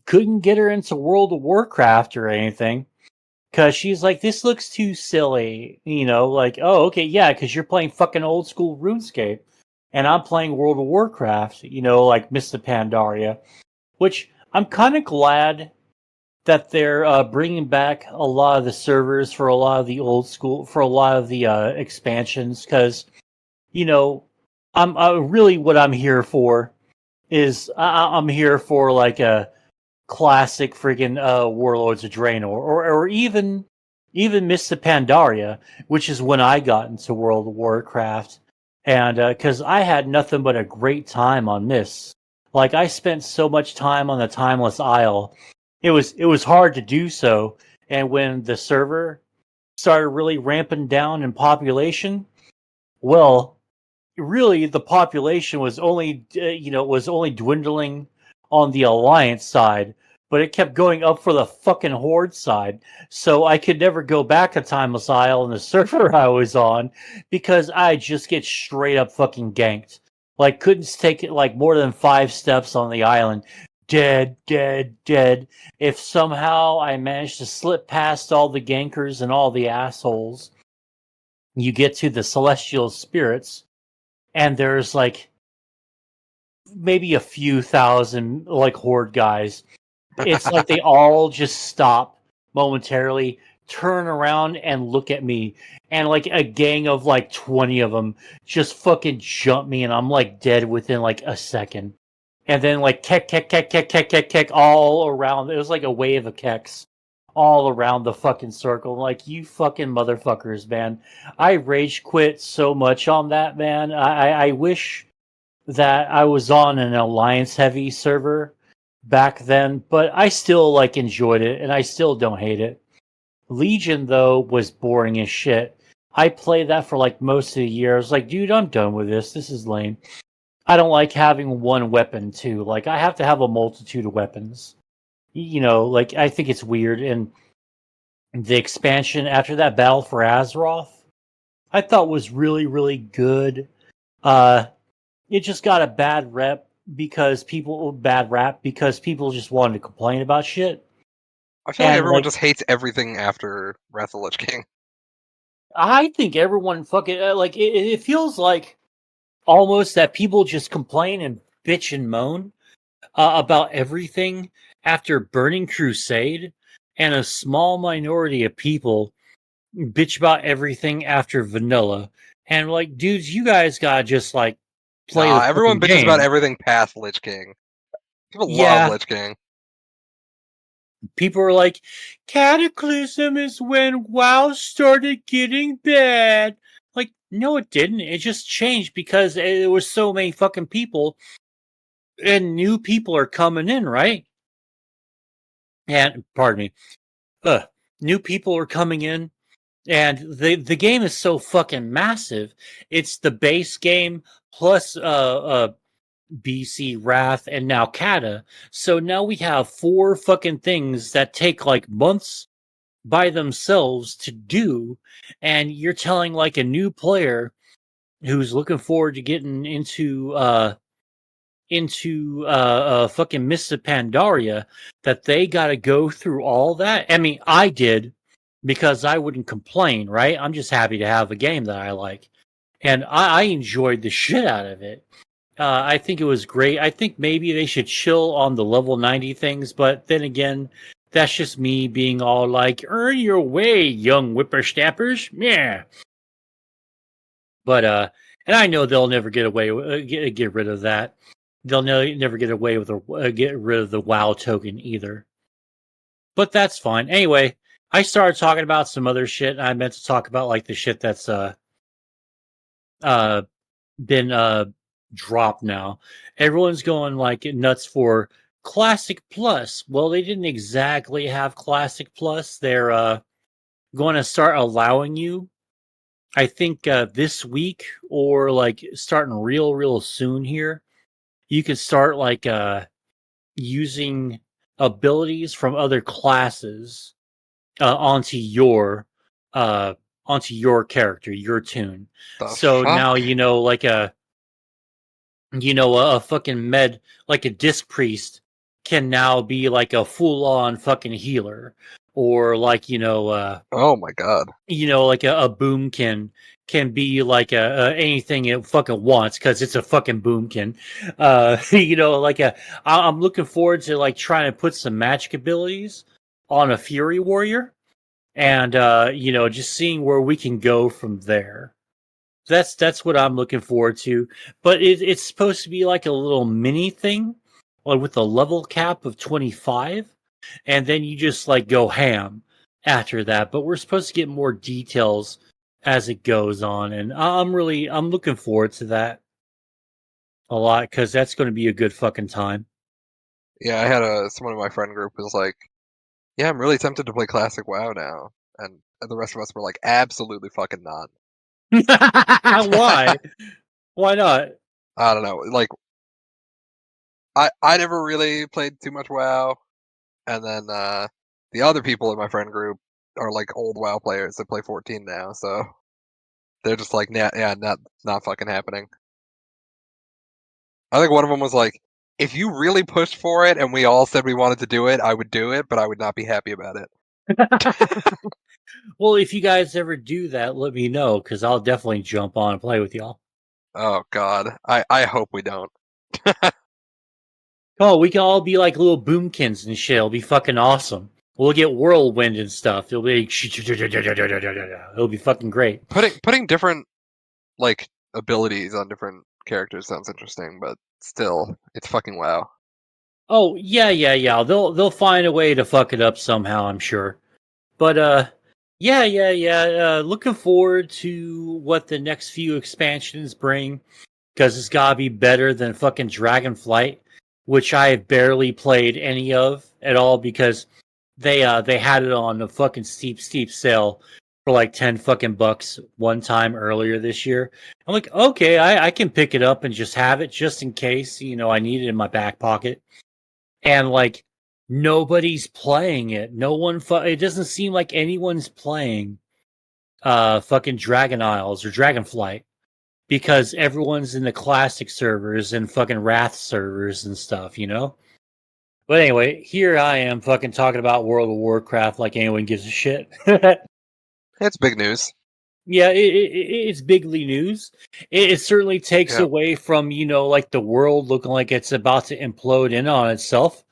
Couldn't get her into World of Warcraft or anything because she's like, this looks too silly. Like, oh, okay, yeah, because you're playing fucking old school RuneScape and I'm playing World of Warcraft, like Mr. Pandaria, which I'm kind of glad that they're bringing back a lot of the servers for a lot of the old school, for a lot of the expansions, because I'm really what I'm here for is I'm here for like a classic friggin' Warlords of Draenor, or even Mr. Pandaria, which is when I got into World of Warcraft, and because I had nothing but a great time on this. Like, I spent so much time on the Timeless Isle, it was hard to do so, and when the server started really ramping down in population, well, really the population was only was only dwindling on the alliance side, but it kept going up for the fucking horde side. So I could never go back to Timeless Isle and the server I was on because I just get straight up fucking ganked. Like, couldn't take it like more than 5 steps on the island. Dead, dead, dead. If somehow I managed to slip past all the gankers and all the assholes, you get to the celestial spirits, and there's like maybe a few thousand like horde guys. It's like they all just stop momentarily, turn around and look at me, and like a gang of like 20 of them just fucking jump me, and I'm like dead within like a second. And then like keck all around. It was like a wave of kecks all around the fucking circle. Like, you fucking motherfuckers, man. I rage quit so much on that, man. I wish that I was on an alliance heavy server back then, but I still like enjoyed it and I still don't hate it. Legion though was boring as shit. I played that for like most of the year. I was like, dude, I'm done with this. This is lame. I don't like having one weapon too. Like, I have to have a multitude of weapons. Like, I think it's weird. And the expansion after that, Battle for Azeroth, I thought was really, really good. It just got a bad rap because people just wanted to complain about shit. I feel like And everyone like, just hates everything after Wrath of the Lich King. I think everyone fucking like it feels like almost that people just complain and bitch and moan about everything after Burning Crusade, and a small minority of people bitch about everything after Vanilla. And like, dudes, you guys gotta just like play Nah, the everyone fucking bitches about game. everything past Lich King. People love Yeah, Lich King. people are like, Cataclysm is when WoW started getting bad. Like, no, it didn't. It just changed because there was so many fucking people, and new people are coming in, right? And pardon me, new people are coming in, and the game is so fucking massive. It's the base game plus BC Wrath and now Kata. So now we have 4 fucking things that take like months by themselves to do, and you're telling like a new player who's looking forward to getting into fucking Mr. Pandaria that they got to go through all that. I mean, I did because I wouldn't complain, right? I'm just happy to have a game that I like, and I enjoyed the shit out of it. I think it was great. I think maybe they should chill on the level 90 things, but then again, That's just me being all like, earn your way, young whippersnappers. Yeah. But and I know they'll never get away get rid of that. They'll never get away with get rid of the WoW token either. But that's fine. Anyway, I started talking about some other shit. I meant to talk about like the shit that's been dropped now. Everyone's going like nuts for Classic Plus. Well, they didn't exactly have Classic Plus. They're going to start allowing you, I think this week or like starting real soon here, you can start like using abilities from other classes onto your character, your tune. The So fuck? now like a fucking like a disc priest can now be like a full on fucking healer, or like Oh my god. like a boomkin can be like a anything it fucking wants because it's a fucking boomkin. Like I'm looking forward to like trying to put some magic abilities on a fury warrior, and just seeing where we can go from there. That's what I'm looking forward to. But it's supposed to be like a little mini thing, like with a level cap of 25, and then you just like go ham after that. But we're supposed to get more details as it goes on, and I'm looking forward to that a lot because that's going to be a good fucking time. Yeah, I had someone in my friend group was like, "Yeah, I'm really tempted to play Classic WoW now," and the rest of us were like, "Absolutely fucking not." Why? Why not? I don't know. Like, I never really played too much WoW, and then the other people in my friend group are like old WoW players that play 14 now, so they're just like, nah, yeah, not fucking happening. I think one of them was like, if you really pushed for it and we all said we wanted to do it, I would do it, but I would not be happy about it. Well, if you guys ever do that, let me know because I'll definitely jump on and play with y'all. Oh god, I hope we don't. Oh, we can all be like little boomkins and shit. It'll be fucking awesome. We'll get whirlwind and stuff. It'll be it'll be fucking great. Putting different like abilities on different characters sounds interesting, but still, it's fucking WoW. Oh yeah. They'll find a way to fuck it up somehow, I'm sure. But yeah. Looking forward to what the next few expansions bring because it's gotta be better than fucking Dragonflight, which I have barely played any of at all because they had it on a fucking steep sale for like 10 fucking bucks one time earlier this year. I'm like, okay, I can pick it up and just have it just in case, I need it in my back pocket. And like nobody's playing it. No one it doesn't seem like anyone's playing fucking Dragon Isles or Dragonflight because everyone's in the classic servers and fucking Wrath servers and stuff, But anyway, here I am fucking talking about World of Warcraft like anyone gives a shit. It's big news. Yeah, it's bigly news. It certainly takes away from, like the world looking like it's about to implode in on itself.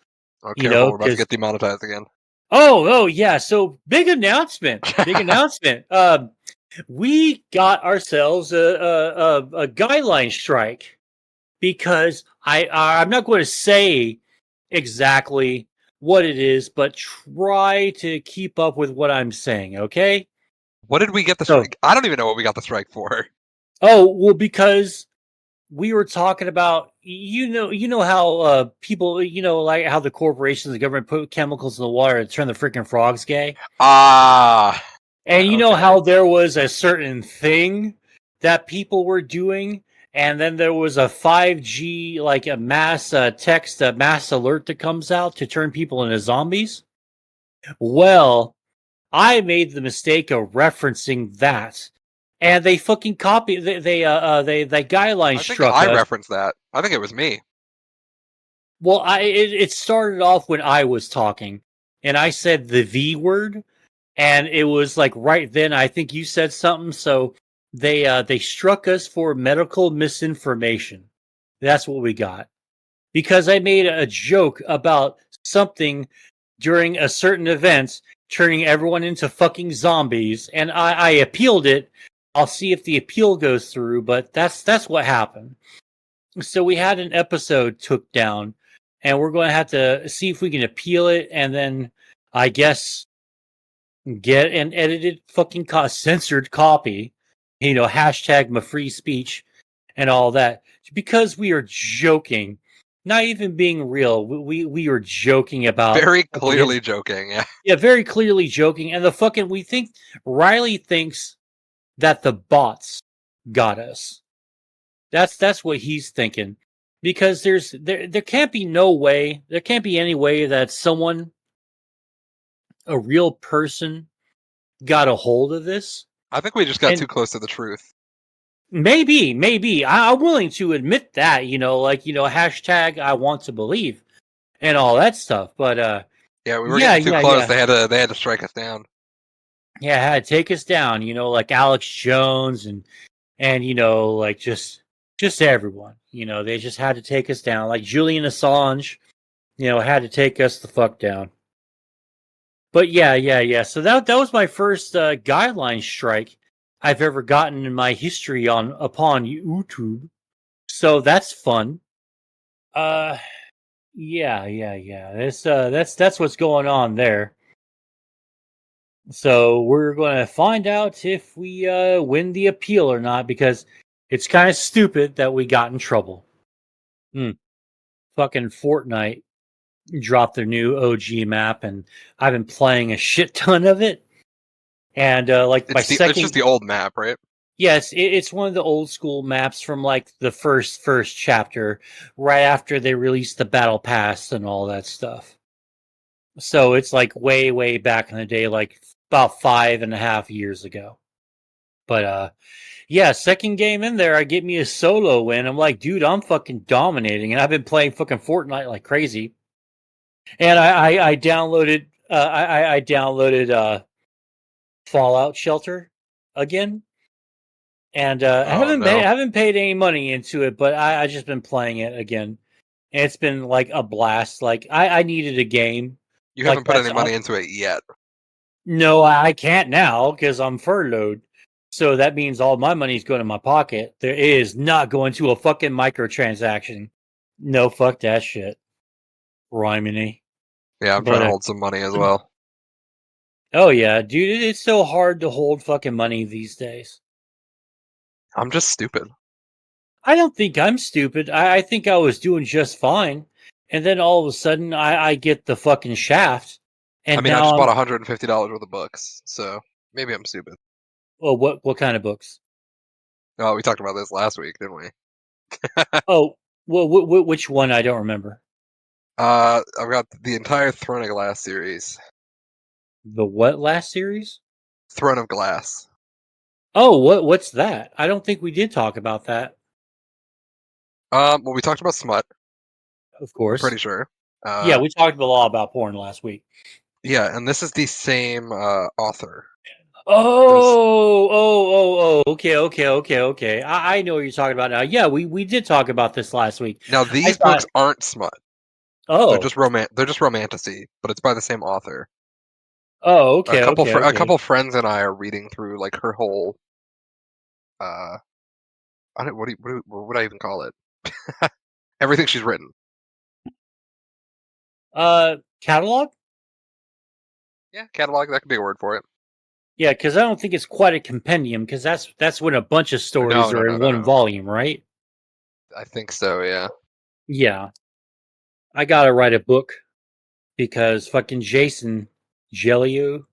Oh, careful, we're about to get demonetized again. Oh, yeah. So big announcement. We got ourselves a guideline strike because I'm not going to say exactly what it is, but try to keep up with what I'm saying, okay? What did we get the strike? I don't even know what we got the strike for. Oh, well, because we were talking about, how people, like how the corporations, the government put chemicals in the water to turn the freaking frogs gay. Ah. And how there was a certain thing that people were doing, and then there was a 5G, like a mass text, a mass alert that comes out to turn people into zombies. Well, I made the mistake of referencing that, and they fucking copied. They guideline struck us. I referenced that. I think it was me. Well, it started off when I was talking, and I said the V word. And it was like right then, I think you said something. So they struck us for medical misinformation. That's what we got. Because I made a joke about something during a certain event, turning everyone into fucking zombies. And I appealed it. I'll see if the appeal goes through, but that's what happened. So we had an episode took down, and we're going to have to see if we can appeal it, and then I guess get an edited fucking censored copy. Hashtag my free speech and all that, because we are joking, not even being real. We are joking about Very clearly joking. Yeah. Yeah, very clearly joking. And we think Riely thinks that the bots got us. That's what he's thinking. Because there can't be any way that someone, a real person, got a hold of this. I think we just got too close to the truth. Maybe. I'm willing to admit that, hashtag I want to believe and all that stuff. But yeah, we were getting too close. Yeah. They had to strike us down. Yeah, had to take us down, like Alex Jones and like just everyone. They just had to take us down. Like Julian Assange, had to take us the fuck down. But yeah. So that was my first guideline strike I've ever gotten in my history upon YouTube. So that's fun. Yeah. That's what's going on there. So we're going to find out if we win the appeal or not, because it's kind of stupid that we got in trouble. Fucking Fortnite dropped their new OG map, and I've been playing a shit ton of it. And it's just the old map, right? Yes, it's one of the old school maps from like the first chapter, right after they released the battle pass and all that stuff. So it's like way back in the day, like about 5.5 years ago. But yeah, second game in there, I get me a solo win. I'm like, dude, I'm fucking dominating, and I've been playing fucking Fortnite like crazy. And I downloaded I downloaded Fallout Shelter again. And I haven't paid any money into it, but I just been playing it again. And it's been like a blast. Like I needed a game. You haven't put any money into it yet. No, I can't now because I'm furloughed. So that means all my money's going to my pocket. There is not going to a fucking microtransaction. No, fuck that shit. Rhyminy. Yeah, I'm trying to hold some money as well. Oh yeah, dude, it's so hard to hold fucking money these days. I'm just stupid. I don't think I'm stupid. I think I was doing just fine. And then all of a sudden I get the fucking shaft. And I just bought $150 worth of books, so maybe I'm stupid. Well, what kind of books? Oh, we talked about this last week, didn't we? Oh, well, which one? I don't remember. I've got the entire Throne of Glass series. The what last series? Throne of Glass. Oh, what's that? I don't think we did talk about that. Well, we talked about smut. Of course. I'm pretty sure. Yeah, we talked a lot about porn last week. Yeah, and this is the same author. Okay. I know what you're talking about now. Yeah, we did talk about this last week. Now these books aren't smut. Oh, they're just romantasy, but it's by the same author. Oh, okay. A couple friends and I are reading through like her whole. What would I even call it? Everything she's written. Catalog? Yeah, catalog. That could be a word for it. Yeah, because I don't think it's quite a compendium, because that's when a bunch of stories are in one volume, right? I think so, yeah. Yeah. I gotta write a book because fucking Jason Gelio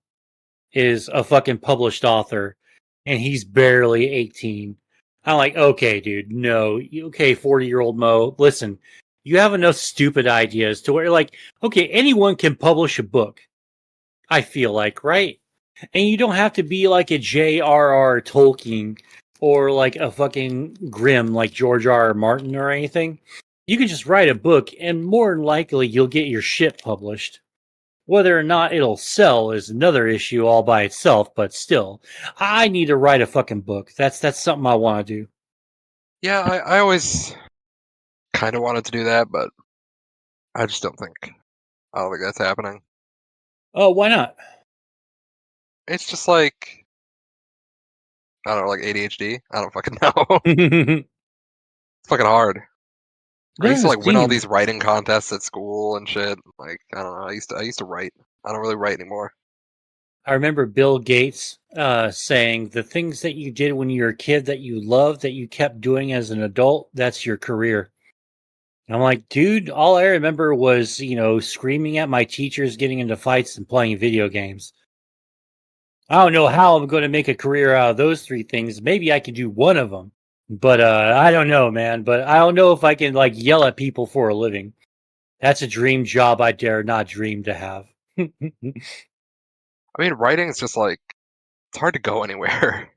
is a fucking published author, and he's barely 18. I'm like, okay, dude, no. Okay, 40-year-old Mo, listen, you have enough stupid ideas to where, like, okay, anyone can publish a book, I feel like, right? And you don't have to be like a J.R.R. Tolkien or like a fucking Grimm like George R.R. Martin or anything. You can just write a book, and more than likely you'll get your shit published. Whether or not it'll sell is another issue all by itself, but still, I need to write a fucking book. That's something I want to do. Yeah, I always kind of wanted to do that, but I don't think that's happening. Oh, why not? It's just like I don't know, like ADHD. I don't fucking know. It It's fucking hard. I used to doesn't like win all seem. these writing contests at school and shit. Like I don't know. I used to write. I don't really write anymore. I remember Bill Gates saying the things that you did when you were a kid that you loved that you kept doing as an adult, that's your career. And I'm like, dude, all I remember was, screaming at my teachers, getting into fights, and playing video games. I don't know how I'm going to make a career out of those three things. Maybe I could do one of them, but I don't know, man. But I don't know if I can like yell at people for a living. That's a dream job I dare not dream to have. I mean, writing is just like it's hard to go anywhere.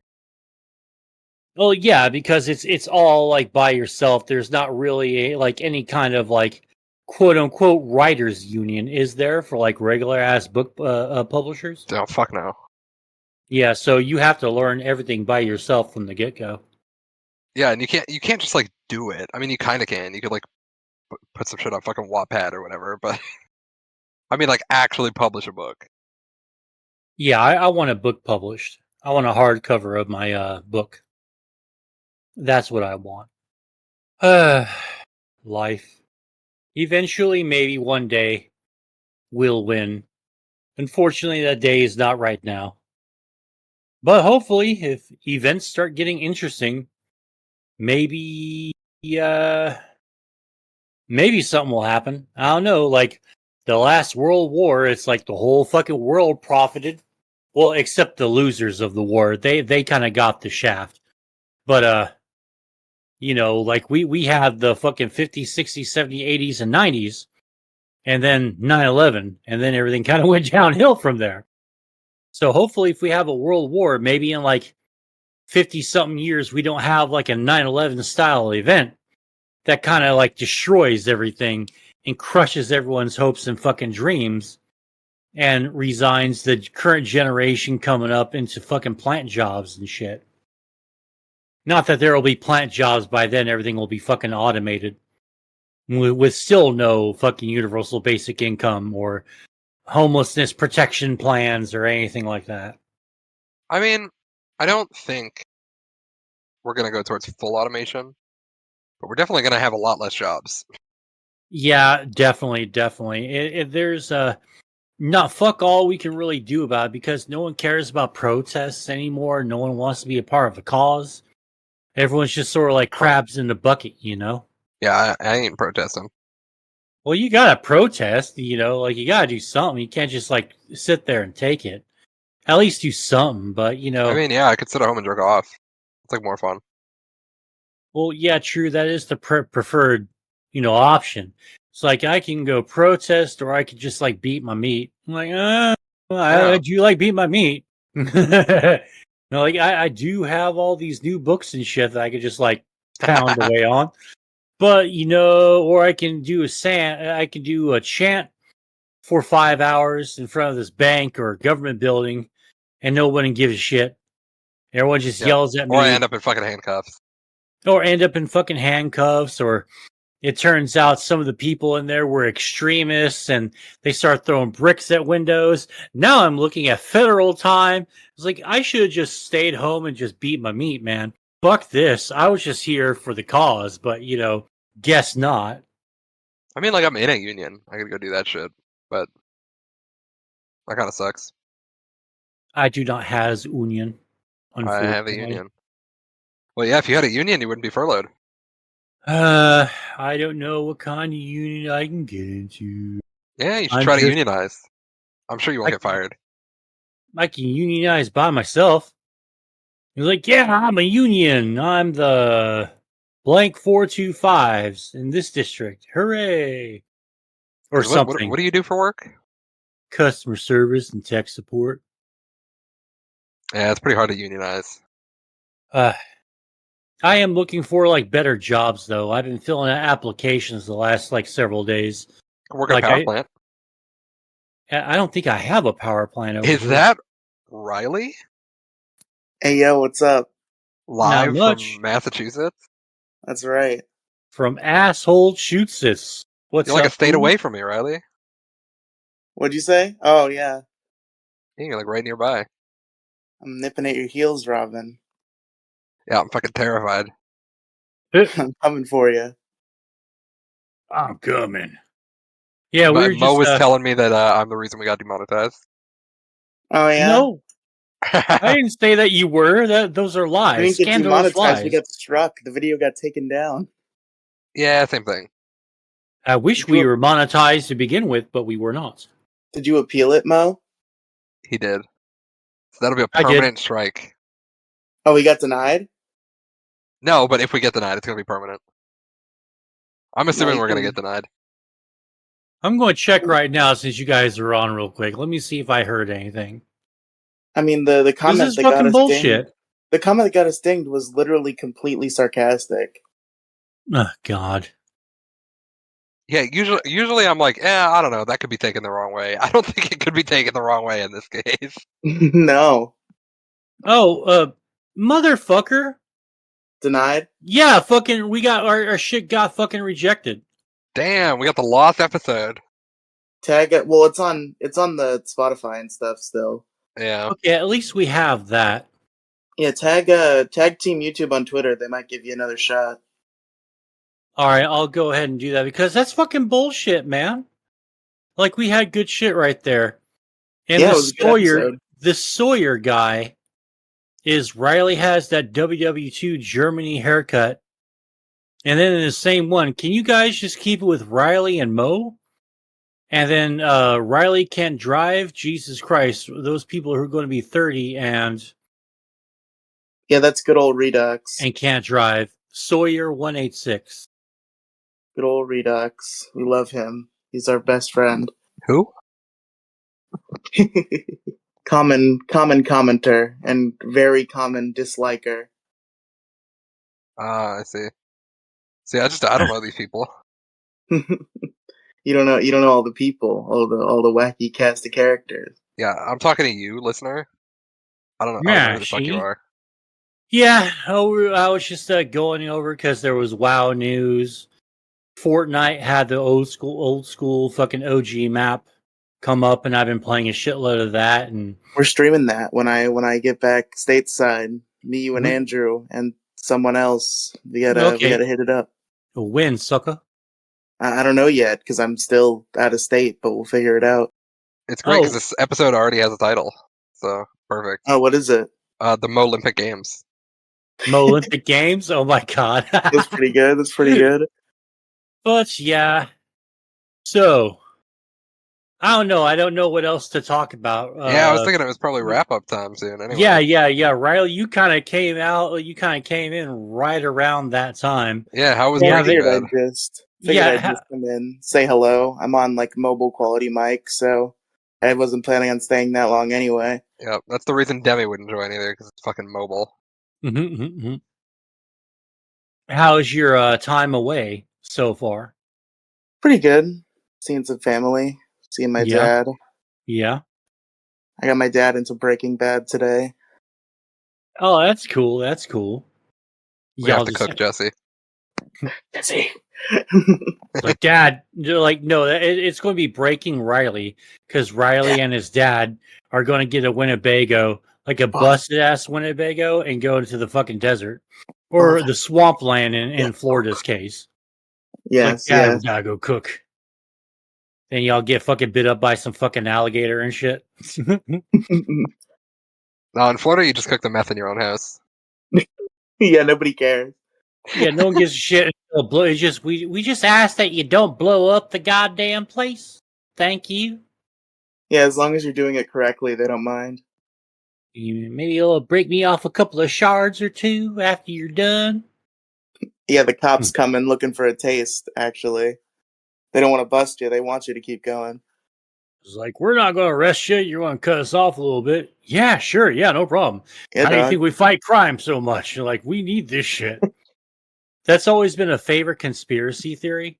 Well, yeah, because it's all like by yourself. There's not really like any kind of like quote unquote writers union, is there, for like regular ass book publishers? Oh fuck no. Yeah, so you have to learn everything by yourself from the get go. Yeah, and you can't just like do it. I mean, you kind of can. You could like put some shit on fucking Wattpad or whatever, but I mean, like actually publish a book. Yeah, I want a book published. I want a hardcover of my book. That's what I want. Life. Eventually, maybe one day, we'll win. Unfortunately, that day is not right now. But hopefully, if events start getting interesting, maybe uh maybe something will happen. I don't know. Like the last World War, it's like the whole fucking world profited. Well, except the losers of the war. They kind of got the shaft. But like we had the fucking 50s, 60s, 70s, 80s, and 90s, and then 9/11, and then everything kind of went downhill from there. So hopefully if we have a world war, maybe in like 50 something years, we don't have like a 9/11 style event that kind of like destroys everything and crushes everyone's hopes and fucking dreams and resigns the current generation coming up into fucking plant jobs and shit. Not that there will be plant jobs by then, everything will be fucking automated with still no fucking universal basic income or homelessness protection plans or anything like that. I mean, I don't think we're gonna go towards full automation, but we're definitely gonna have a lot less jobs. Yeah, definitely, definitely. There's not fuck all we can really do about it because no one cares about protests anymore. No one wants to be a part of the cause. Everyone's just sort of like crabs in the bucket, you know? Yeah, I ain't protesting. Well, you gotta protest, like you gotta do something. You can't just like sit there and take it. At least do something, but I mean, yeah, I could sit at home and jerk off. It's like more fun. well, yeah, true. That is the preferred, option. It's like I can go protest or I could just like beat my meat. I'm like, I Yeah. do like beat my meat. No, like I do have all these new books and shit that I could just like pound away on. But or I can do a chant for 5 hours in front of this bank or government building, and no one gives a shit. Everyone just Yeah. yells at Or I me, end up in fucking handcuffs. or end up in fucking handcuffs, or it turns out some of the people in there were extremists and they start throwing bricks at windows. Now I'm looking at federal time. It's like I should have just stayed home and just beat my meat, man. Fuck this. I was just here for the cause, but guess not. I mean, like I'm in a union. I could go do that shit, but that kind of sucks. I do not has union, I have a unfortunately. union. Well, yeah, if you had a union, you wouldn't be furloughed. I don't know what kind of union I can get into. Yeah, you should I'm try to just unionize. I'm sure you won't I get fired. I can unionize by myself. He's like, yeah, I'm a union. I'm the blank 425s in this district. Hooray! Or 'Cause what something. do you do for work? Customer service and tech support. Yeah, it's pretty hard to unionize. Uh, I am looking for like better jobs though. I've been filling out applications the last like several days. I work at a Like power plant. I don't think I have a power plant over Is here. that Riely Hey, yo, what's up? Not live much. from Massachusetts? That's right. From asshole shoots this. What's You're like a up, state fool? away from me, Riley. What'd you say? Oh, yeah. You're like right nearby. I'm nipping at your heels, Robin. Yeah, I'm fucking terrified. I'm coming for you. I'm coming. Yeah, we But were Mo just was telling me that I'm the reason we got demonetized. Oh, yeah? no. I didn't say that you were. Those are We lies. didn't get Scandalous demonetized. We lies. got struck. The video got taken down. Yeah, same thing. I wish we were monetized to begin with, but we were not. Did you appeal it, Mo? He did. So that'll be a I did. permanent strike. Oh, we got denied? No, but if we get denied, it's gonna be permanent. I'm assuming you we're gonna can- get denied. I'm going to check right now since you guys are on real quick. Let me see if I heard anything. I mean, the This comment is that got fucking us bullshit. dinged. The comment that got us dinged was literally completely sarcastic. Oh, God. Yeah, usually I'm like, I don't know, that could be taken the wrong way. I don't think it could be taken the wrong way in this case. No. Oh, motherfucker. Denied? Yeah, fucking, we got our shit got fucking rejected. Damn, we got the lost episode. Tag it. Well, it's on the Spotify and stuff still. Yeah. Okay, at least we have that. Yeah, tag Team YouTube on Twitter. They might give you another shot. All right, I'll go ahead and do that because that's fucking bullshit, man. Like we had good shit right there. And Yeah, it was a good episode. the Sawyer guy is Riely has that WW2 Germany haircut. And then in the same one, can you guys just keep it with Riely and Moe? And then Riely can't drive. Jesus Christ, those people who are going to be 30 and Yeah, that's good old Redux. can't drive. Sawyer 186. Good old Redux. We love him. He's our best friend. Who? common commenter and very common disliker. I see. See, I don't know these people. You don't know all the people, all the wacky cast of characters. Yeah, I'm talking to you, listener. I don't know Yeah, who the fuck you are. Yeah, I was just going over because there was WoW news. Fortnite had the old school fucking OG map come up, and I've been playing a shitload of that. And We're streaming that when I get back stateside. Me, you, and Andrew, and someone else. We gotta hit it up. Win, sucker. I don't know yet because I'm still out of state, but we'll figure it out. It's great because this episode already has a title, so perfect. Oh, what is it? The Moelympic Games. Moelympic Games? Oh my god. That's pretty good. That's pretty good. But yeah. So I don't know. I don't know what else to talk about. Yeah, I was thinking it was probably wrap up time soon. Anyway. Yeah. Riely, you kind of came out. You kind of came in right around that time. Yeah, how was I Breaking figured Bad? I'd just come in, say hello. I'm on like mobile quality mic, so I wasn't planning on staying that long anyway. Yeah, that's the reason Demi wouldn't join either, because it's fucking mobile. How's your time away so far? Pretty good. Seeing some family. Seeing my dad. Yeah. I got my dad into Breaking Bad today. Oh, that's cool. That's cool. We have to cook Jesse. Jesse. Like, Dad, like, no, it's going to be Breaking Riely because Riely and his dad are going to get a Winnebago, like a busted ass Winnebago, and go into the fucking desert or the swampland in Florida's case. Yes, like, Dad, we gotta go cook. Then y'all get fucking bit up by some fucking alligator and shit. No, in Florida, you just cook the meth in your own house. Yeah, nobody cares. Yeah, no one gives a shit. It's just we just ask that you don't blow up the goddamn place. Thank you. Yeah, as long as you're doing it correctly, they don't mind. Maybe you'll break me off a couple of shards or two after you're done. Yeah, the cops come in looking for a taste, actually. They don't want to bust you. They want you to keep going. It's like, we're not going to arrest you. You're going to cut us off a little bit. Yeah, sure. Yeah, no problem. Yeah, How do you think we fight crime so much? You're like, we need this shit. That's always been a favorite conspiracy theory.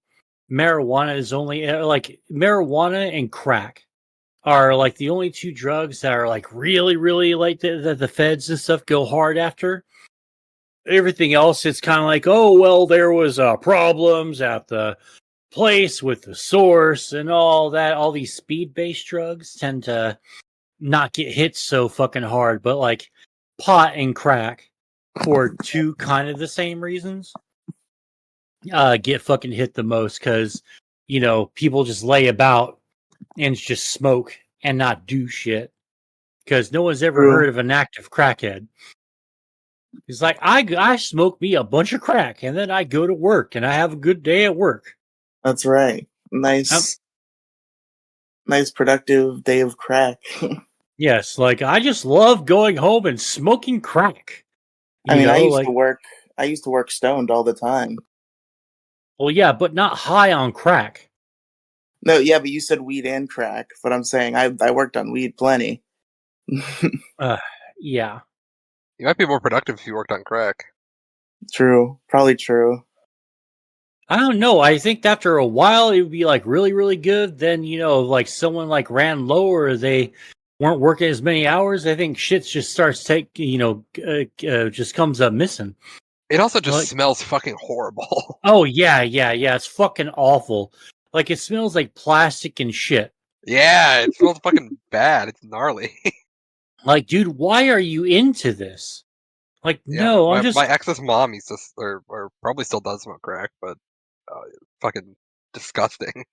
Marijuana is only marijuana and crack are like the only two drugs that are like really, really like the feds and stuff go hard after. Everything else, it's kind of like, oh, well, there was problems at the place with the source and all that. All these speed-based drugs tend to not get hit so fucking hard, but like pot and crack, for two kind of the same reasons, get fucking hit the most, because people just lay about and just smoke and not do shit, because no one's ever heard of an active crackhead. It's like, I smoke me a bunch of crack and then I go to work and I have a good day at work. That's right. Nice productive day of crack. Yes, like I just love going home and smoking crack. I used to work stoned all the time. Well, yeah, but not high on crack. No, yeah, but you said weed and crack. But I'm saying I worked on weed plenty. Yeah. You might be more productive if you worked on crack. True. Probably true. I don't know. I think after a while it would be like really, really good. Then, like someone like ran low or they weren't working as many hours. I think shit just starts just comes up missing. It also just smells fucking horrible. Oh, yeah. It's fucking awful. Like, it smells like plastic and shit. Yeah, it smells fucking bad. It's gnarly. Like, dude, why are you into this? Like, yeah, no, my ex's mom used to, or probably still does smoke crack, but fucking disgusting.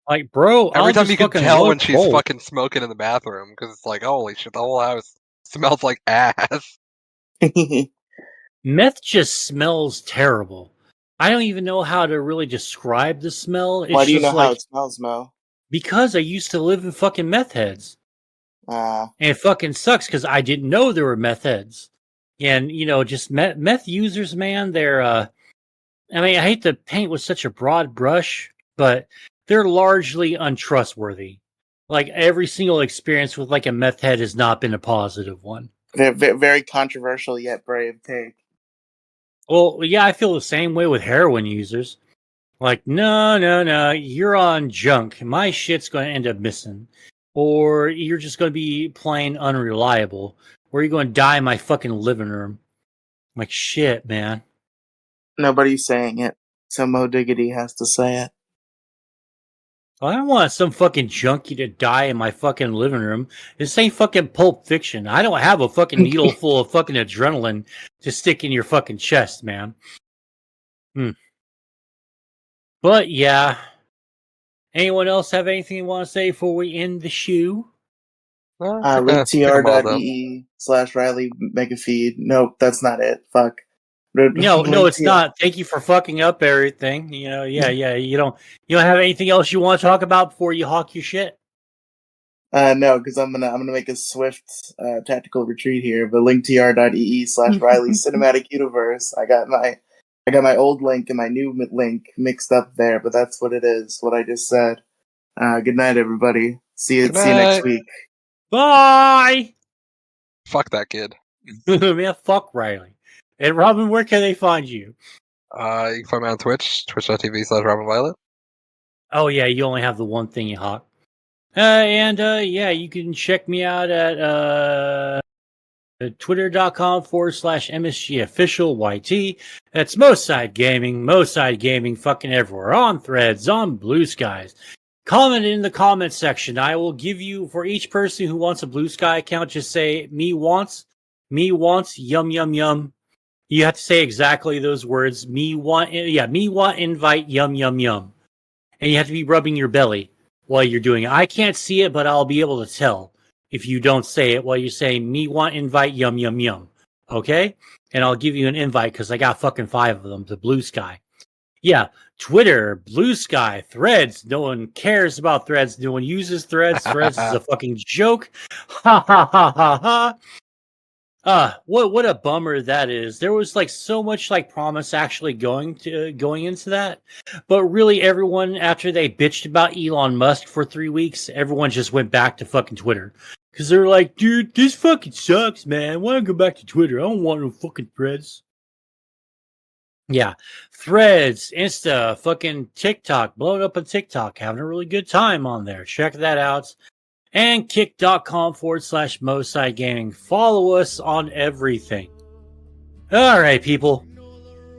Like, bro, every time you can tell when she's fucking smoking in the bathroom, because it's like, holy shit, the whole house smells like ass. Meth just smells terrible. I don't even know how to really describe the smell. Why do you know how it smells, Mo? Because I used to live in fucking meth heads. And it fucking sucks because I didn't know there were meth heads. And, just meth users, man, they're, I hate to paint with such a broad brush, but they're largely untrustworthy. Like, every single experience with, like, a meth head has not been a positive one. Very controversial yet brave take. Well, yeah, I feel the same way with heroin users. Like, no, you're on junk. My shit's going to end up missing. Or you're just going to be plain unreliable. Or you're going to die in my fucking living room. I'm like, shit, man. Nobody's saying it, so Mo Diggity has to say it. I don't want some fucking junkie to die in my fucking living room. This ain't fucking Pulp Fiction. I don't have a fucking needle full of fucking adrenaline to stick in your fucking chest, man. But yeah. Anyone else have anything you want to say before we end the shoe? linktr.ee/Riely make a feed. Nope, that's not it. Fuck. No, it's not. Thank you for fucking up everything. Yeah. You don't have anything else you want to talk about before you hawk your shit? No, because I'm gonna make a swift tactical retreat here. But linktr.ee/Riely Cinematic Universe. I got my old link and my new link mixed up there, but that's what it is. What I just said. Good night, everybody. See you next week. Bye. Fuck that kid. Man, fuck Riely. And Robin, where can they find you? You can find me on Twitch, twitch.tv/RobinViolet. Oh yeah, you only have the one thing you hawk. You can check me out at twitter.com/MSGOfficialYT. That's Moside Gaming fucking everywhere. On Threads, on Blue Skies. Comment in the comment section. I will give you, for each person who wants a Blue Sky account, just say, me wants, yum, yum, yum. You have to say exactly those words. Me want invite, yum, yum, yum. And you have to be rubbing your belly while you're doing it. I can't see it, but I'll be able to tell if you don't say it while you're saying, me want invite, yum, yum, yum. Okay? And I'll give you an invite because I got fucking 5 of them to Blue Sky. Yeah, Twitter, Blue Sky, Threads. No one cares about Threads. No one uses Threads. Threads is a fucking joke. Ha ha ha ha ha. What a bummer that is. There was like so much like promise actually going into that, but really everyone, after they bitched about Elon Musk for 3 weeks, everyone just went back to fucking Twitter because they're like, dude, this fucking sucks, man. I want to go back to Twitter. I don't want no fucking Threads. Yeah, Threads, Insta, fucking TikTok, blowing up on TikTok, having a really good time on there. Check that out. And kick.com/Moside Gaming. Follow us on everything. All right, people.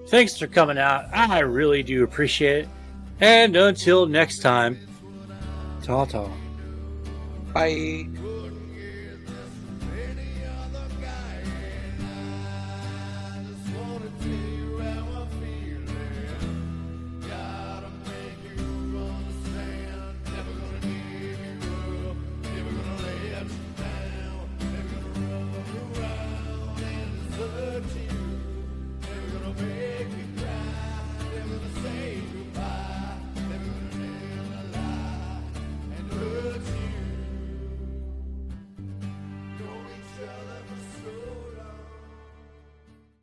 Thanks for coming out. I really do appreciate it. And until next time, ta-ta. Bye.